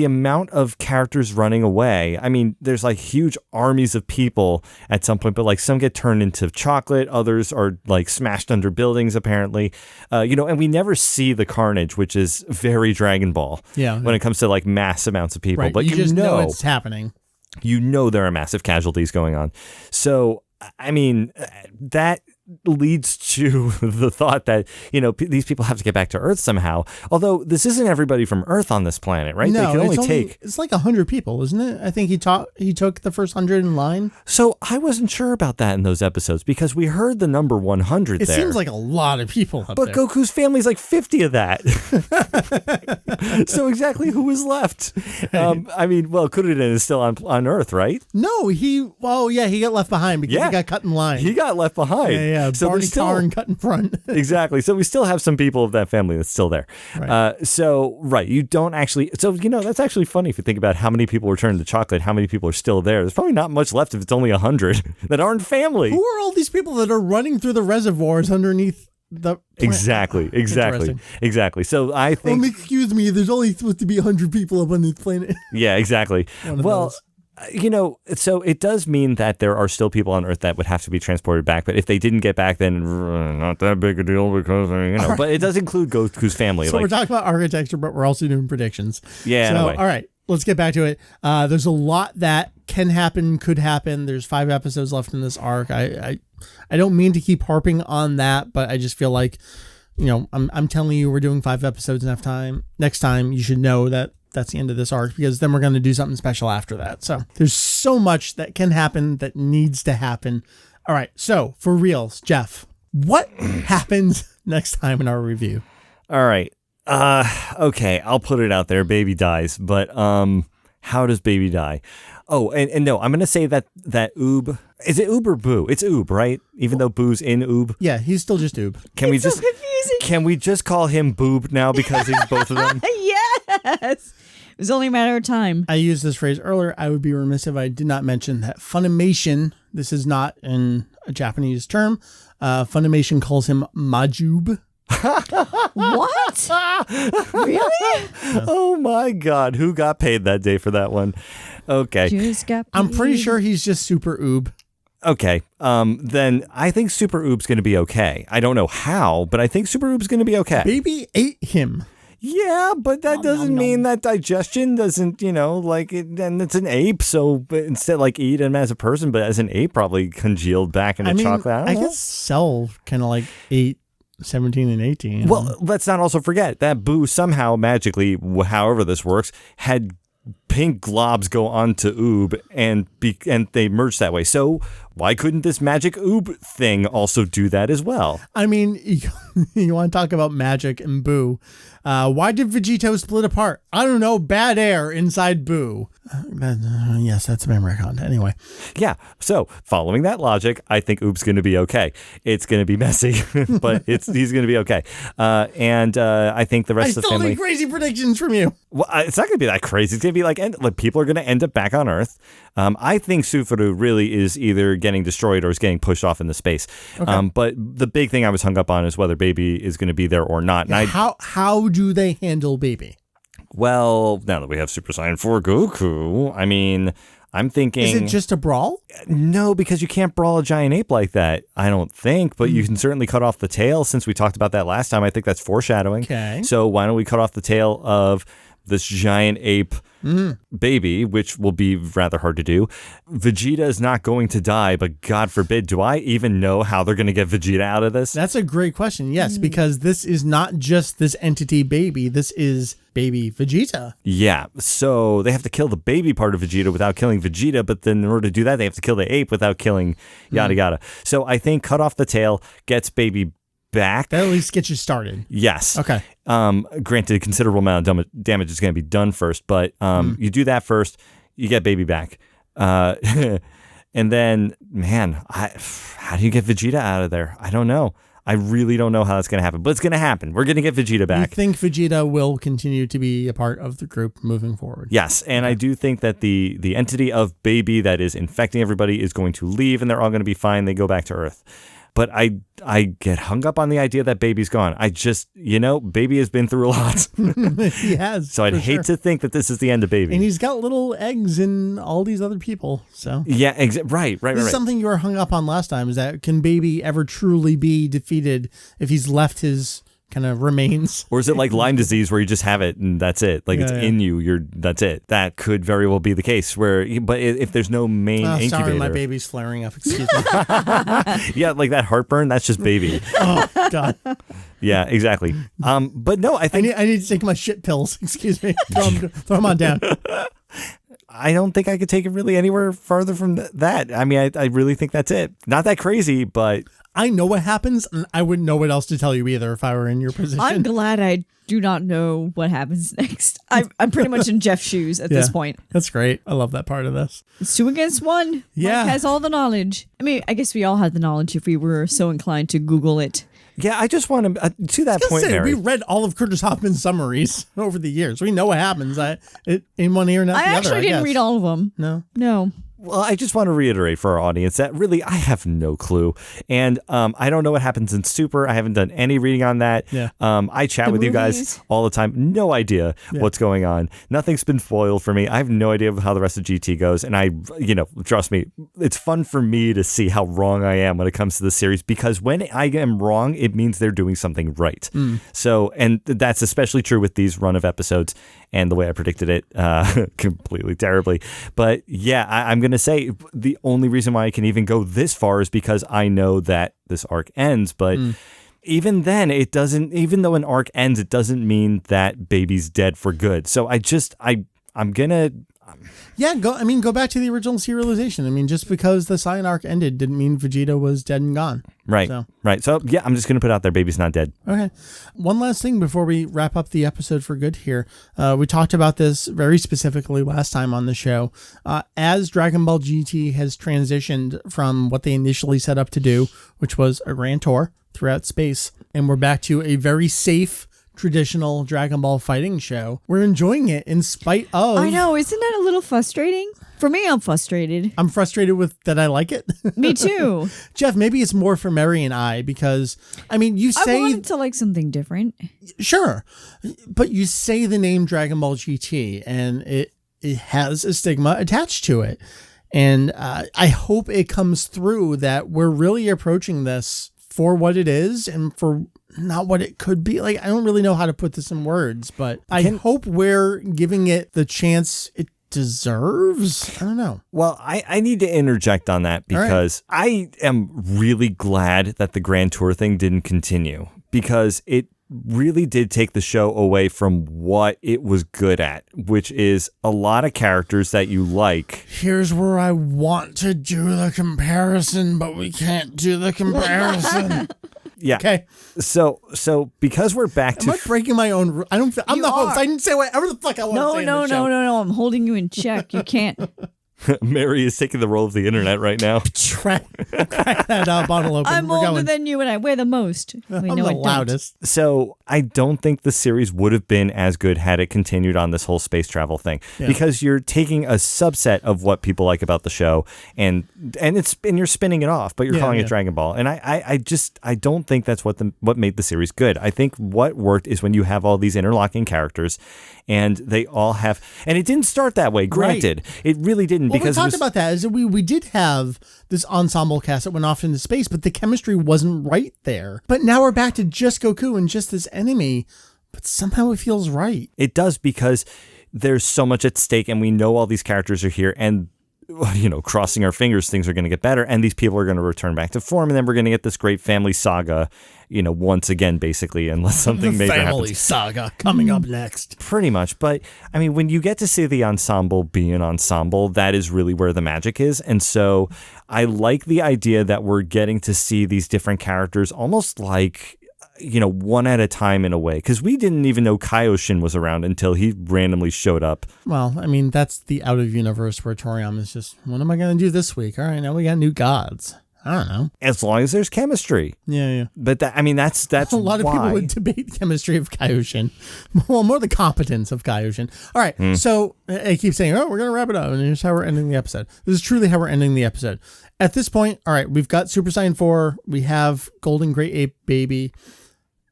Speaker 3: amount of characters running away. I mean, there's like huge armies of people at some point, but like some get turned into chocolate. Others are like smashed under buildings, apparently. And we never see the carnage, which is very Dragon Ball.
Speaker 1: Yeah.
Speaker 3: When it comes to like mass amounts of people,
Speaker 1: right.
Speaker 3: But
Speaker 1: you just know it's happening.
Speaker 3: There are massive casualties going on. So, I mean, that leads to the thought that, these people have to get back to Earth somehow. Although this isn't everybody from Earth on this planet, right?
Speaker 1: No,
Speaker 3: they can only take...
Speaker 1: It's like 100 people, isn't it? I think he took the first 100 in line.
Speaker 3: So I wasn't sure about that in those episodes because we heard the number 100
Speaker 1: It
Speaker 3: there.
Speaker 1: seems like a lot of people up
Speaker 3: but
Speaker 1: there.
Speaker 3: Goku's family's like 50 of that. So exactly who was left? Kuririn is still on Earth, right?
Speaker 1: No, he got left behind because he got cut in line.
Speaker 3: He got left behind.
Speaker 1: Yeah.
Speaker 3: So
Speaker 1: Barney Tarn cut in front.
Speaker 3: Exactly. So we still have some people of that family that's still there. Right. You don't actually. So, that's actually funny if you think about how many people were turned to chocolate, how many people are still there. There's probably not much left if it's only 100 that aren't family.
Speaker 1: Who are all these people that are running through the reservoirs underneath the plant?
Speaker 3: Exactly. So I think.
Speaker 1: Excuse me, there's only supposed to be 100 people up on this planet.
Speaker 3: Yeah, exactly. Well, so it does mean that there are still people on Earth that would have to be transported back. But if they didn't get back, then not that big a deal because,
Speaker 1: Right.
Speaker 3: But it does include Goku's family.
Speaker 1: So we're talking about architecture, but we're also doing predictions.
Speaker 3: Yeah.
Speaker 1: So, all right, let's get back to it. There's a lot that can happen, could happen. There's 5 episodes left in this arc. I don't mean to keep harping on that, but I just feel like, I'm telling you we're doing 5 episodes enough time. Next time you should know that that's the end of this arc because then we're going to do something special after that. So there's so much that can happen that needs to happen. All right. So for reals, Jeff, what happens next time in our review?
Speaker 3: All right. Okay. I'll put it out there. Baby dies, but how does Baby die? Oh, and no, I'm going to say that Oob, is it Oob or Boo? It's Oob, right? Even though Boo's in Oob.
Speaker 1: Yeah, he's still just Oob.
Speaker 3: Can we just call him Boob now because he's both of them?
Speaker 2: Yes. It was only a matter of time.
Speaker 1: I used this phrase earlier. I would be remiss if I did not mention that Funimation, this is not in a Japanese term, Funimation calls him Majub.
Speaker 2: What? Really?
Speaker 3: Oh my God. Who got paid that day for that one? Okay.
Speaker 1: I'm pretty sure he's just Super Oob.
Speaker 3: Okay. Then I think Super Oob's going to be okay. I don't know how, but I think Super Oob's going to be okay.
Speaker 1: Baby ate him.
Speaker 3: Yeah, but that doesn't mean that digestion doesn't, and it's an ape. So instead, eat him as a person, but as an ape, probably congealed back into chocolate. I
Speaker 1: guess Cell kind of ate 17 and 18.
Speaker 3: Well, let's not also forget that Boo somehow magically, however this works, had pink globs go onto Oob and they merged that way. So why couldn't this magic Oob thing also do that as well? I mean, you want to talk about magic and Boo. Why did Vegito split apart? I don't know. Bad air inside Boo. Yes, that's memory content. Anyway. Yeah. So following that logic, I think Oob's going to be okay. It's going to be messy, but he's going to be okay. And I think the rest of the family. I still need crazy predictions from you. Well, it's not going to be that crazy. It's going to be like people are going to end up back on Earth. I think Sufuru really is either getting destroyed or is getting pushed off into space. Okay. But the big thing I was hung up on is whether Baby is going to be there or not. And how do they handle Baby? Well, now that we have Super Saiyan 4 Goku, I mean, I'm thinking...
Speaker 1: Is it just a brawl?
Speaker 3: No, because you can't brawl a giant ape like that, I don't think. But you can certainly cut off the tail. Since we talked about that last time, I think that's foreshadowing.
Speaker 1: Okay.
Speaker 3: So why don't we cut off the tail of this giant ape baby, which will be rather hard to do. Vegeta is not going to die, but God forbid, do I even know how they're going to get Vegeta out of this?
Speaker 1: That's a great question. Yes, because this is not just this entity baby. This is baby Vegeta.
Speaker 3: Yeah, so they have to kill the baby part of Vegeta without killing Vegeta, but then in order to do that, they have to kill the ape without killing yada yada. So I think cut off the tail gets baby back.
Speaker 1: That at least gets you started.
Speaker 3: Yes.
Speaker 1: Okay.
Speaker 3: Granted, a considerable amount of damage is going to be done first, but you do that first, you get baby back. And then, man, how do you get Vegeta out of there? I don't know. I really don't know how that's going to happen, but it's going to happen. We're going to get Vegeta back.
Speaker 1: You think Vegeta will continue to be a part of the group moving forward?
Speaker 3: Yes, and I do think that the entity of baby that is infecting everybody is going to leave, and they're all going to be fine. They go back to Earth. But I get hung up on the idea that baby's gone. I just, baby has been through a lot.
Speaker 1: He has.
Speaker 3: So I'd hate to think that this is the end of baby.
Speaker 1: And he's got little eggs in all these other people. So
Speaker 3: yeah, right.
Speaker 1: This is something you were hung up on last time, is that can baby ever truly be defeated if he's left his kind of remains?
Speaker 3: Or is it like Lyme disease where you just have it and that's it? Like it's in you, that's it. That could very well be the case but if there's no main incubator.
Speaker 1: Sorry, my baby's flaring up. Excuse me.
Speaker 3: Yeah, like that heartburn, that's just baby.
Speaker 1: Oh, God.
Speaker 3: Yeah, exactly. But no, I think...
Speaker 1: I need to take my shit pills. Excuse me. Throw them on down.
Speaker 3: I don't think I could take it really anywhere farther from that. I mean, I really think that's it. Not that crazy, but...
Speaker 1: I know what happens, and I wouldn't know what else to tell you either if I were in your position.
Speaker 2: I'm glad I do not know what happens next. I'm pretty much in Jeff's shoes at this point.
Speaker 1: That's great. I love that part of this.
Speaker 2: It's 2 against 1.
Speaker 1: Yeah.
Speaker 2: Mike has all the knowledge. I mean, I guess we all had the knowledge if we were so inclined to Google it.
Speaker 3: Yeah, I just want to that point, Meri.
Speaker 1: We read all of Curtis Hoffman's summaries over the years. We know what happens. In one ear, not the other.
Speaker 2: I actually didn't read all of them. No.
Speaker 3: Well, I just want to reiterate for our audience that really I have no clue. And I don't know what happens in Super. I haven't done any reading on that.
Speaker 1: Yeah.
Speaker 3: I chat with you guys all the time. No idea what's going on. Nothing's been foiled for me. I have no idea how the rest of GT goes. And trust me, it's fun for me to see how wrong I am when it comes to the series, because when I am wrong, it means they're doing something right. So, and that's especially true with these run of episodes and the way I predicted it completely terribly. But yeah, I'm going to say the only reason why I can even go this far is because I know that this arc ends. But even then, it doesn't, even though an arc ends, it doesn't mean that baby's dead for good. So I'm going to...
Speaker 1: Yeah, go back to the original serialization. I mean, just because the Saiyan arc ended didn't mean Vegeta was dead and gone.
Speaker 3: Right. So yeah, I'm just going to put out there, baby's not dead.
Speaker 1: Okay. One last thing before we wrap up the episode for good here. We talked about this very specifically last time on the show. As Dragon Ball GT has transitioned from what they initially set up to do, which was a grand tour throughout space, and we're back to a very safe, traditional Dragon Ball fighting show. We're enjoying it in spite of...
Speaker 2: I know, isn't that a little frustrating? For me, I'm frustrated.
Speaker 1: I'm frustrated with that I like it.
Speaker 2: Me too.
Speaker 1: Jeff, maybe it's more for Meri and I, because, I mean, you say...
Speaker 2: I wanted to like something different.
Speaker 1: Sure. But you say the name Dragon Ball GT, and it has a stigma attached to it. And I hope it comes through that we're really approaching this for what it is and for not what it could be. Like, I don't really know how to put this in words, but I hope we're giving it the chance it deserves. I don't know.
Speaker 3: Well, I need to interject on that because I am really glad that the Grand Tour thing didn't continue, because it really did take the show away from what it was good at, which is a lot of characters that you like.
Speaker 1: Here's where I want to do the comparison, but we can't do the comparison.
Speaker 3: Yeah.
Speaker 1: Okay.
Speaker 3: So because we're back to...
Speaker 1: Am I breaking my own... I'm the host. I didn't say whatever the fuck I want to say.
Speaker 2: No. I'm holding you in check. You can't.
Speaker 3: Meri is taking the role of the internet right now.
Speaker 1: Crack that bottle open.
Speaker 2: I'm older than you and I weigh the most.
Speaker 1: I'm the loudest.
Speaker 3: So I don't think the series would have been as good had it continued on this whole space travel thing, because you're taking a subset of what people like about the show and you're spinning it off, but you're calling it Dragon Ball. And I don't think that's what made the series good. I think what worked is when you have all these interlocking characters and they all have, and it didn't start that way. Granted, it really didn't,
Speaker 1: Well,
Speaker 3: because
Speaker 1: we talked about that. Is that we did have this ensemble cast that went off into space, but the chemistry wasn't right there. But now we're back to just Goku and just this enemy, but somehow it feels right.
Speaker 3: It does, because there's so much at stake, and we know all these characters are here, and crossing our fingers, things are going to get better, and these people are going to return back to form, and then we're going to get this great family saga, once again, basically, unless something major happens.
Speaker 1: Family saga coming up next.
Speaker 3: Pretty much. But I mean, when you get to see the ensemble be an ensemble, that is really where the magic is. And so I like the idea that we're getting to see these different characters almost like, one at a time in a way, because we didn't even know Kaioshin was around until he randomly showed up.
Speaker 1: Well, I mean, that's the out of universe where Toriyama is just, what am I going to do this week? All right, now we got new gods. I don't know.
Speaker 3: As long as there's chemistry.
Speaker 1: Yeah.
Speaker 3: But that's
Speaker 1: a lot of
Speaker 3: why.
Speaker 1: people would debate the chemistry of Kaioshin. Well, more the competence of Kaioshin. All right, so I keep saying, we're going to wrap it up, and here's how we're ending the episode. This is truly how we're ending the episode. At this point, all right, we've got Super Saiyan 4. We have Golden Great Ape Baby.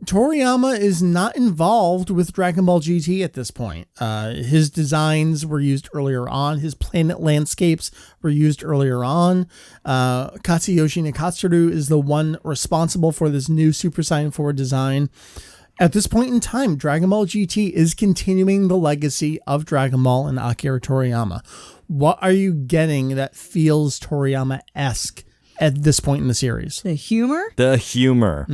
Speaker 1: Toriyama is not involved with Dragon Ball GT at this point. His designs were used earlier on. His planet landscapes were used earlier on. Katsuyoshi Nakatsuru is the one responsible for this new Super Saiyan 4 design. At this point in time, Dragon Ball GT is continuing the legacy of Dragon Ball and Akira Toriyama. What are you getting that feels Toriyama-esque at this point in the series?
Speaker 2: The humor?
Speaker 3: The humor.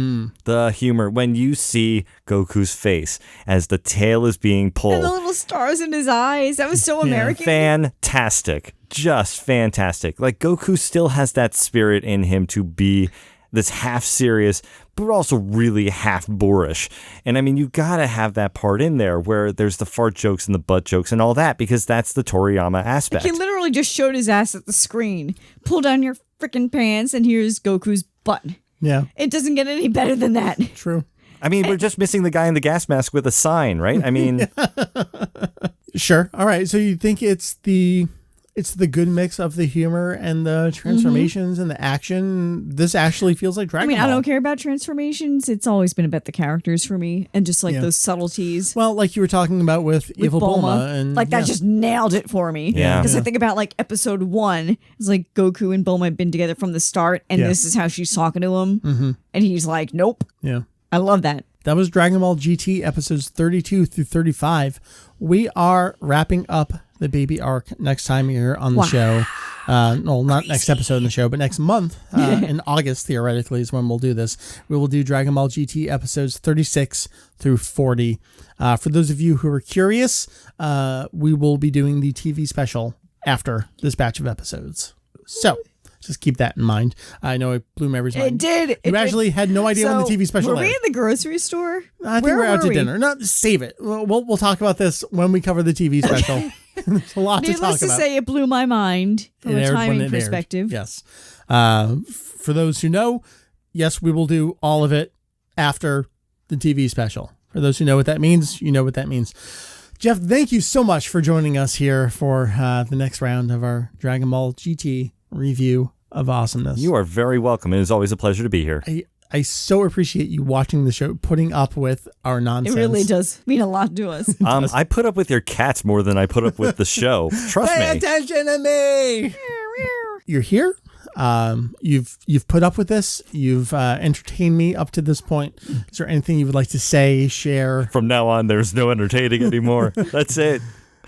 Speaker 3: The humor. When you see Goku's face as the tail is being pulled.
Speaker 2: And the little stars in his eyes. That was so American.
Speaker 3: Fantastic. Just fantastic. Like, Goku still has that spirit in him to be this half serious, but also really half boorish. And I mean, you gotta have that part in there where there's the fart jokes and the butt jokes and all that, because that's the Toriyama aspect.
Speaker 2: Like, he literally just showed his ass at the screen. Pull down your freaking pants and here's Goku's butt.
Speaker 1: Yeah.
Speaker 2: It doesn't get any better than that.
Speaker 1: True.
Speaker 3: I mean, we're just missing the guy in the gas mask with a sign, right? I mean...
Speaker 1: Sure. All right. So you think it's the good mix of the humor and the transformations and the action. This actually feels like Dragon Ball.
Speaker 2: I don't care about transformations. It's always been about the characters for me and just like those subtleties.
Speaker 1: Well, like you were talking about with Evil Bulma. And
Speaker 2: like that just nailed it for me.
Speaker 3: Yeah.
Speaker 2: Because I think about like episode 1, it's like Goku and Bulma had been together from the start, and this is how she's talking to him. And he's like, nope.
Speaker 1: Yeah.
Speaker 2: I love that.
Speaker 1: That was Dragon Ball GT episodes 32 through 35. We are wrapping up the baby arc next time here on the show. Well, not next episode in the show, but next month in August, theoretically, is when we'll do this. We will do Dragon Ball GT episodes 36 through 40. For those of you who are curious, we will be doing the TV special after this batch of episodes. So just keep that in mind. I know it blew Mary's mind.
Speaker 2: It did.
Speaker 1: You actually had no idea when the TV special
Speaker 2: Were we
Speaker 1: aired.
Speaker 2: in the grocery store?
Speaker 1: I think we're out to dinner. No, save it. We'll talk about this when we cover the TV special. There's a lot to talk about.
Speaker 2: Needless to say, it blew my mind from a timing perspective.
Speaker 1: Yes. For those who know, yes, we will do all of it after the TV special. For those who know what that means, you know what that means. Jeff, thank you so much for joining us here for the next round of our Dragon Ball GT review of Awesomeness.
Speaker 3: You are very welcome. It is always a pleasure to be here.
Speaker 1: I so appreciate you watching the show, putting up with our nonsense.
Speaker 2: It really does mean a lot to us.
Speaker 3: I put up with your cats more than I put up with the show. Trust me.
Speaker 1: Pay attention to me. You're here. You've put up with this. You've entertained me up to this point. Is there anything you would like to say, share?
Speaker 3: From now on, there's no entertaining anymore. That's it.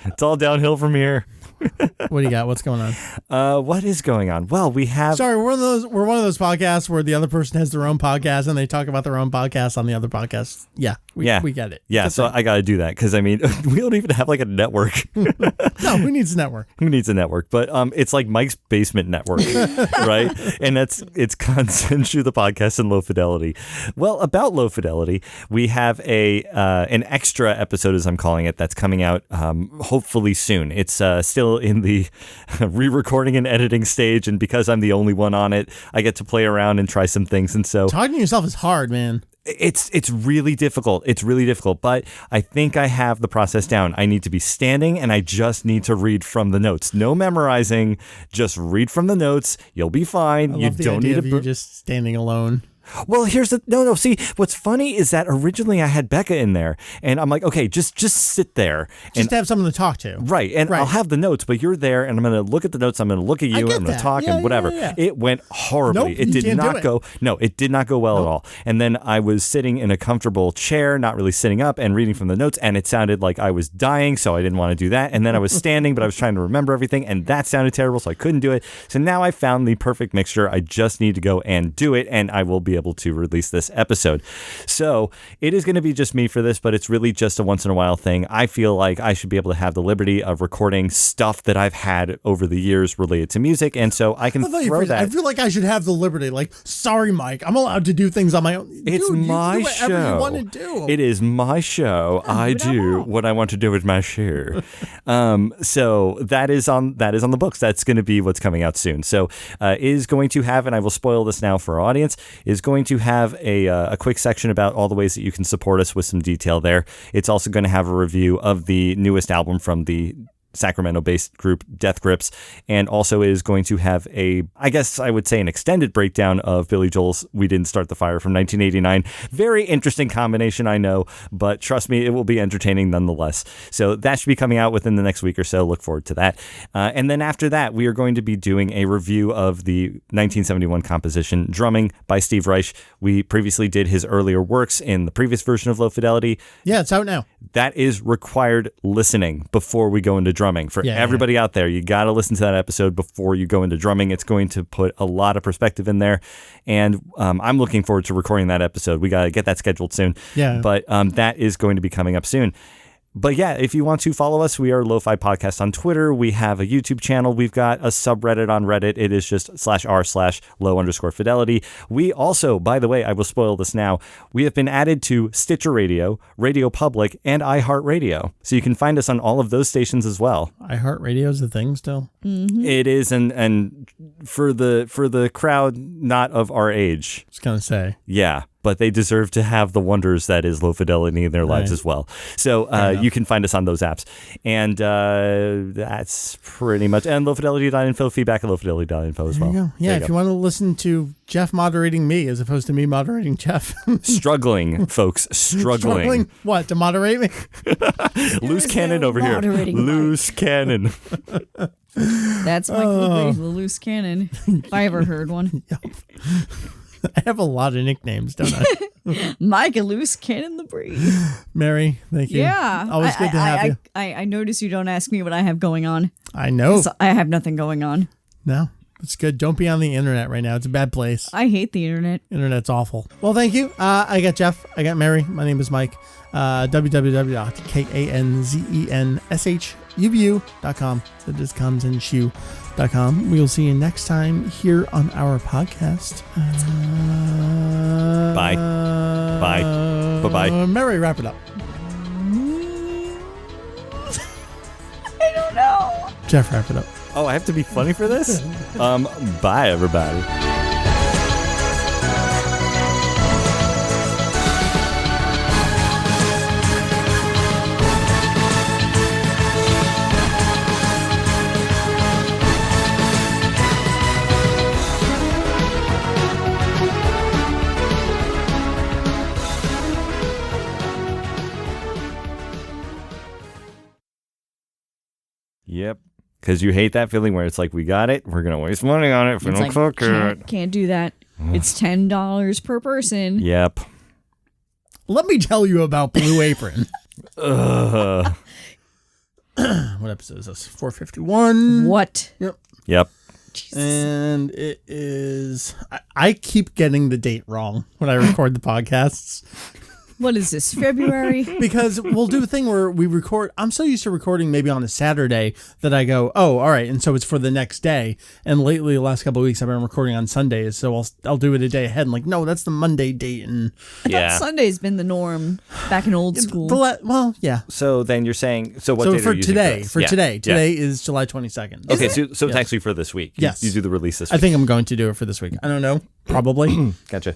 Speaker 3: It's all downhill from here.
Speaker 1: What do you got? What's going on?
Speaker 3: What is going on? Well, we have...
Speaker 1: Sorry, we're one of those podcasts where the other person has their own podcast and they talk about their own podcast on the other podcast. Yeah, we get it.
Speaker 3: Yeah, so I got to do that because, I mean, we don't even have like a network.
Speaker 1: No, who needs a network?
Speaker 3: Who needs a network? But it's like Mike's Basement Network, right? And it's Kanzenshuu, the podcast, and Low Fidelity. Well, about Low Fidelity, we have an extra episode, as I'm calling it, that's coming out hopefully soon. It's still in the re-recording and editing stage, and because I'm the only one on it, I get to play around and try some things. And so
Speaker 1: talking to yourself is hard, man.
Speaker 3: It's really difficult. It's really difficult, but I think I have the process down. I need to be standing and I just need to read from the notes. No memorizing, just read from the notes. You'll be fine.
Speaker 1: I
Speaker 3: You
Speaker 1: love the
Speaker 3: don't
Speaker 1: idea
Speaker 3: need
Speaker 1: of you just standing alone.
Speaker 3: Well, here's the no. See, what's funny is that originally I had Becca in there, and I'm like, okay, just sit there,
Speaker 1: Just to have someone to talk to.
Speaker 3: right, and I'll have the notes, but you're there, and I'm going to look at the notes. I'm going to look at you, and I'm going to talk and whatever.
Speaker 1: Yeah.
Speaker 3: It went horribly.
Speaker 1: Nope,
Speaker 3: it
Speaker 1: you
Speaker 3: did
Speaker 1: can't
Speaker 3: not
Speaker 1: do it.
Speaker 3: go. No, it did not go well at all. And then I was sitting in a comfortable chair, not really sitting up, and reading from the notes, and it sounded like I was dying, so I didn't want to do that. And then I was standing, but I was trying to remember everything, and that sounded terrible, so I couldn't do it. So now I found the perfect mixture. I just need to go and do it, and I will be able to release this episode. So it is going to be just me for this, but it's really just a once in a while thing. I feel like I should be able to have the liberty of recording stuff that I've had over the years related to music, and so I can throw that.
Speaker 1: I feel like I should have the liberty. Like, sorry, Mike, I'm allowed to do things on my own.
Speaker 3: It's
Speaker 1: Dude,
Speaker 3: my
Speaker 1: you do whatever
Speaker 3: show.
Speaker 1: you want to do.
Speaker 3: It is my show. I do what I want to do with my show. So that is on the books. That's going to be what's coming out soon. So is going to have, and I will spoil this now for our audience, is going to have a quick section about all the ways that you can support us with some detail there. It's also going to have a review of the newest album from the Sacramento-based group Death Grips, and also is going to have I guess I would say an extended breakdown of Billy Joel's We Didn't Start the Fire from 1989. Very interesting combination, I know, but trust me, it will be entertaining nonetheless. So that should be coming out within the next week or so. Look forward to that. And then after that, we are going to be doing a review of the 1971 composition Drumming by Steve Reich. We previously did his earlier works in the previous version of Low Fidelity.
Speaker 1: Yeah, it's out now.
Speaker 3: That is required listening before we go into drumming. For everybody out there, you got to listen to that episode before you go into drumming. It's going to put a lot of perspective in there, and I'm looking forward to recording that episode. We got to get that scheduled soon.
Speaker 1: Yeah.
Speaker 3: But that is going to be coming up soon. But yeah, if you want to follow us, we are Lo-Fi Podcast on Twitter. We have a YouTube channel. We've got a subreddit on Reddit. It is just /r/low_fidelity. We also, by the way, I will spoil this now, we have been added to Stitcher Radio, Radio Public, and iHeartRadio. So you can find us on all of those stations as well.
Speaker 1: iHeartRadio's a thing still.
Speaker 2: Mm-hmm.
Speaker 3: It is, and for the crowd not of our age.
Speaker 1: I was gonna say.
Speaker 3: Yeah. But they deserve to have the wonders that is low fidelity in their lives as well. So you can find us on those apps. And that's pretty much, and lowfidelity.info, feedback at lowfidelity.info as well.
Speaker 1: There you go. Yeah, if you want to listen to Jeff moderating me as opposed to me moderating Jeff.
Speaker 3: Struggling, folks, struggling.
Speaker 1: What, to moderate me?
Speaker 3: Loose cannon over here. Loose cannon.
Speaker 2: That's Mike Lee, the loose cannon, if I ever heard one.
Speaker 1: I have a lot of nicknames, don't I?
Speaker 2: Mike, a loose cannon the breed.
Speaker 1: Mary, thank you.
Speaker 2: Yeah.
Speaker 1: Always good to have you.
Speaker 2: I notice you don't ask me what I have going on.
Speaker 1: I know.
Speaker 2: I have nothing going on.
Speaker 1: No, it's good. Don't be on the internet right now. It's a bad place.
Speaker 2: I hate the internet.
Speaker 1: Internet's awful. Well, thank you. I got Jeff. I got Mary. My name is Mike. www.kanzenshuu.com. That is Kanzenshuu.com. We will see you next time here on our podcast.
Speaker 3: Bye. Bye. Bye-bye.
Speaker 1: Mary, wrap it up.
Speaker 2: I don't know.
Speaker 1: Jeff, wrap it up.
Speaker 3: Oh, I have to be funny for this? Bye, everybody. Yep. Because you hate that feeling where it's like, we got it, we're going to waste money on it if we don't cook it.
Speaker 2: Can't do that. It's $10 per person.
Speaker 3: Yep.
Speaker 1: Let me tell you about Blue Apron. What episode is this? 451.
Speaker 2: What?
Speaker 3: Yep.
Speaker 2: Jesus.
Speaker 1: And it is... I keep getting the date wrong when I record the podcasts.
Speaker 2: What is this, February?
Speaker 1: Because we'll do a thing where we record. I'm so used to recording maybe on a Saturday that I go, oh, all right. And so it's for the next day. And lately, the last couple of weeks, I've been recording on Sundays. So I'll do it a day ahead. And like, no, that's the Monday date. And
Speaker 2: I thought Sunday's been the norm back in old school.
Speaker 1: Well, yeah.
Speaker 3: So then you're saying, so what date
Speaker 1: for
Speaker 3: are you using
Speaker 1: today,
Speaker 3: for this?
Speaker 1: today is July 22nd.
Speaker 3: Okay, so it's actually for this week.
Speaker 1: Yes.
Speaker 3: You do the release this week.
Speaker 1: I think I'm going to do it for this week. I don't know. Probably.
Speaker 3: Gotcha.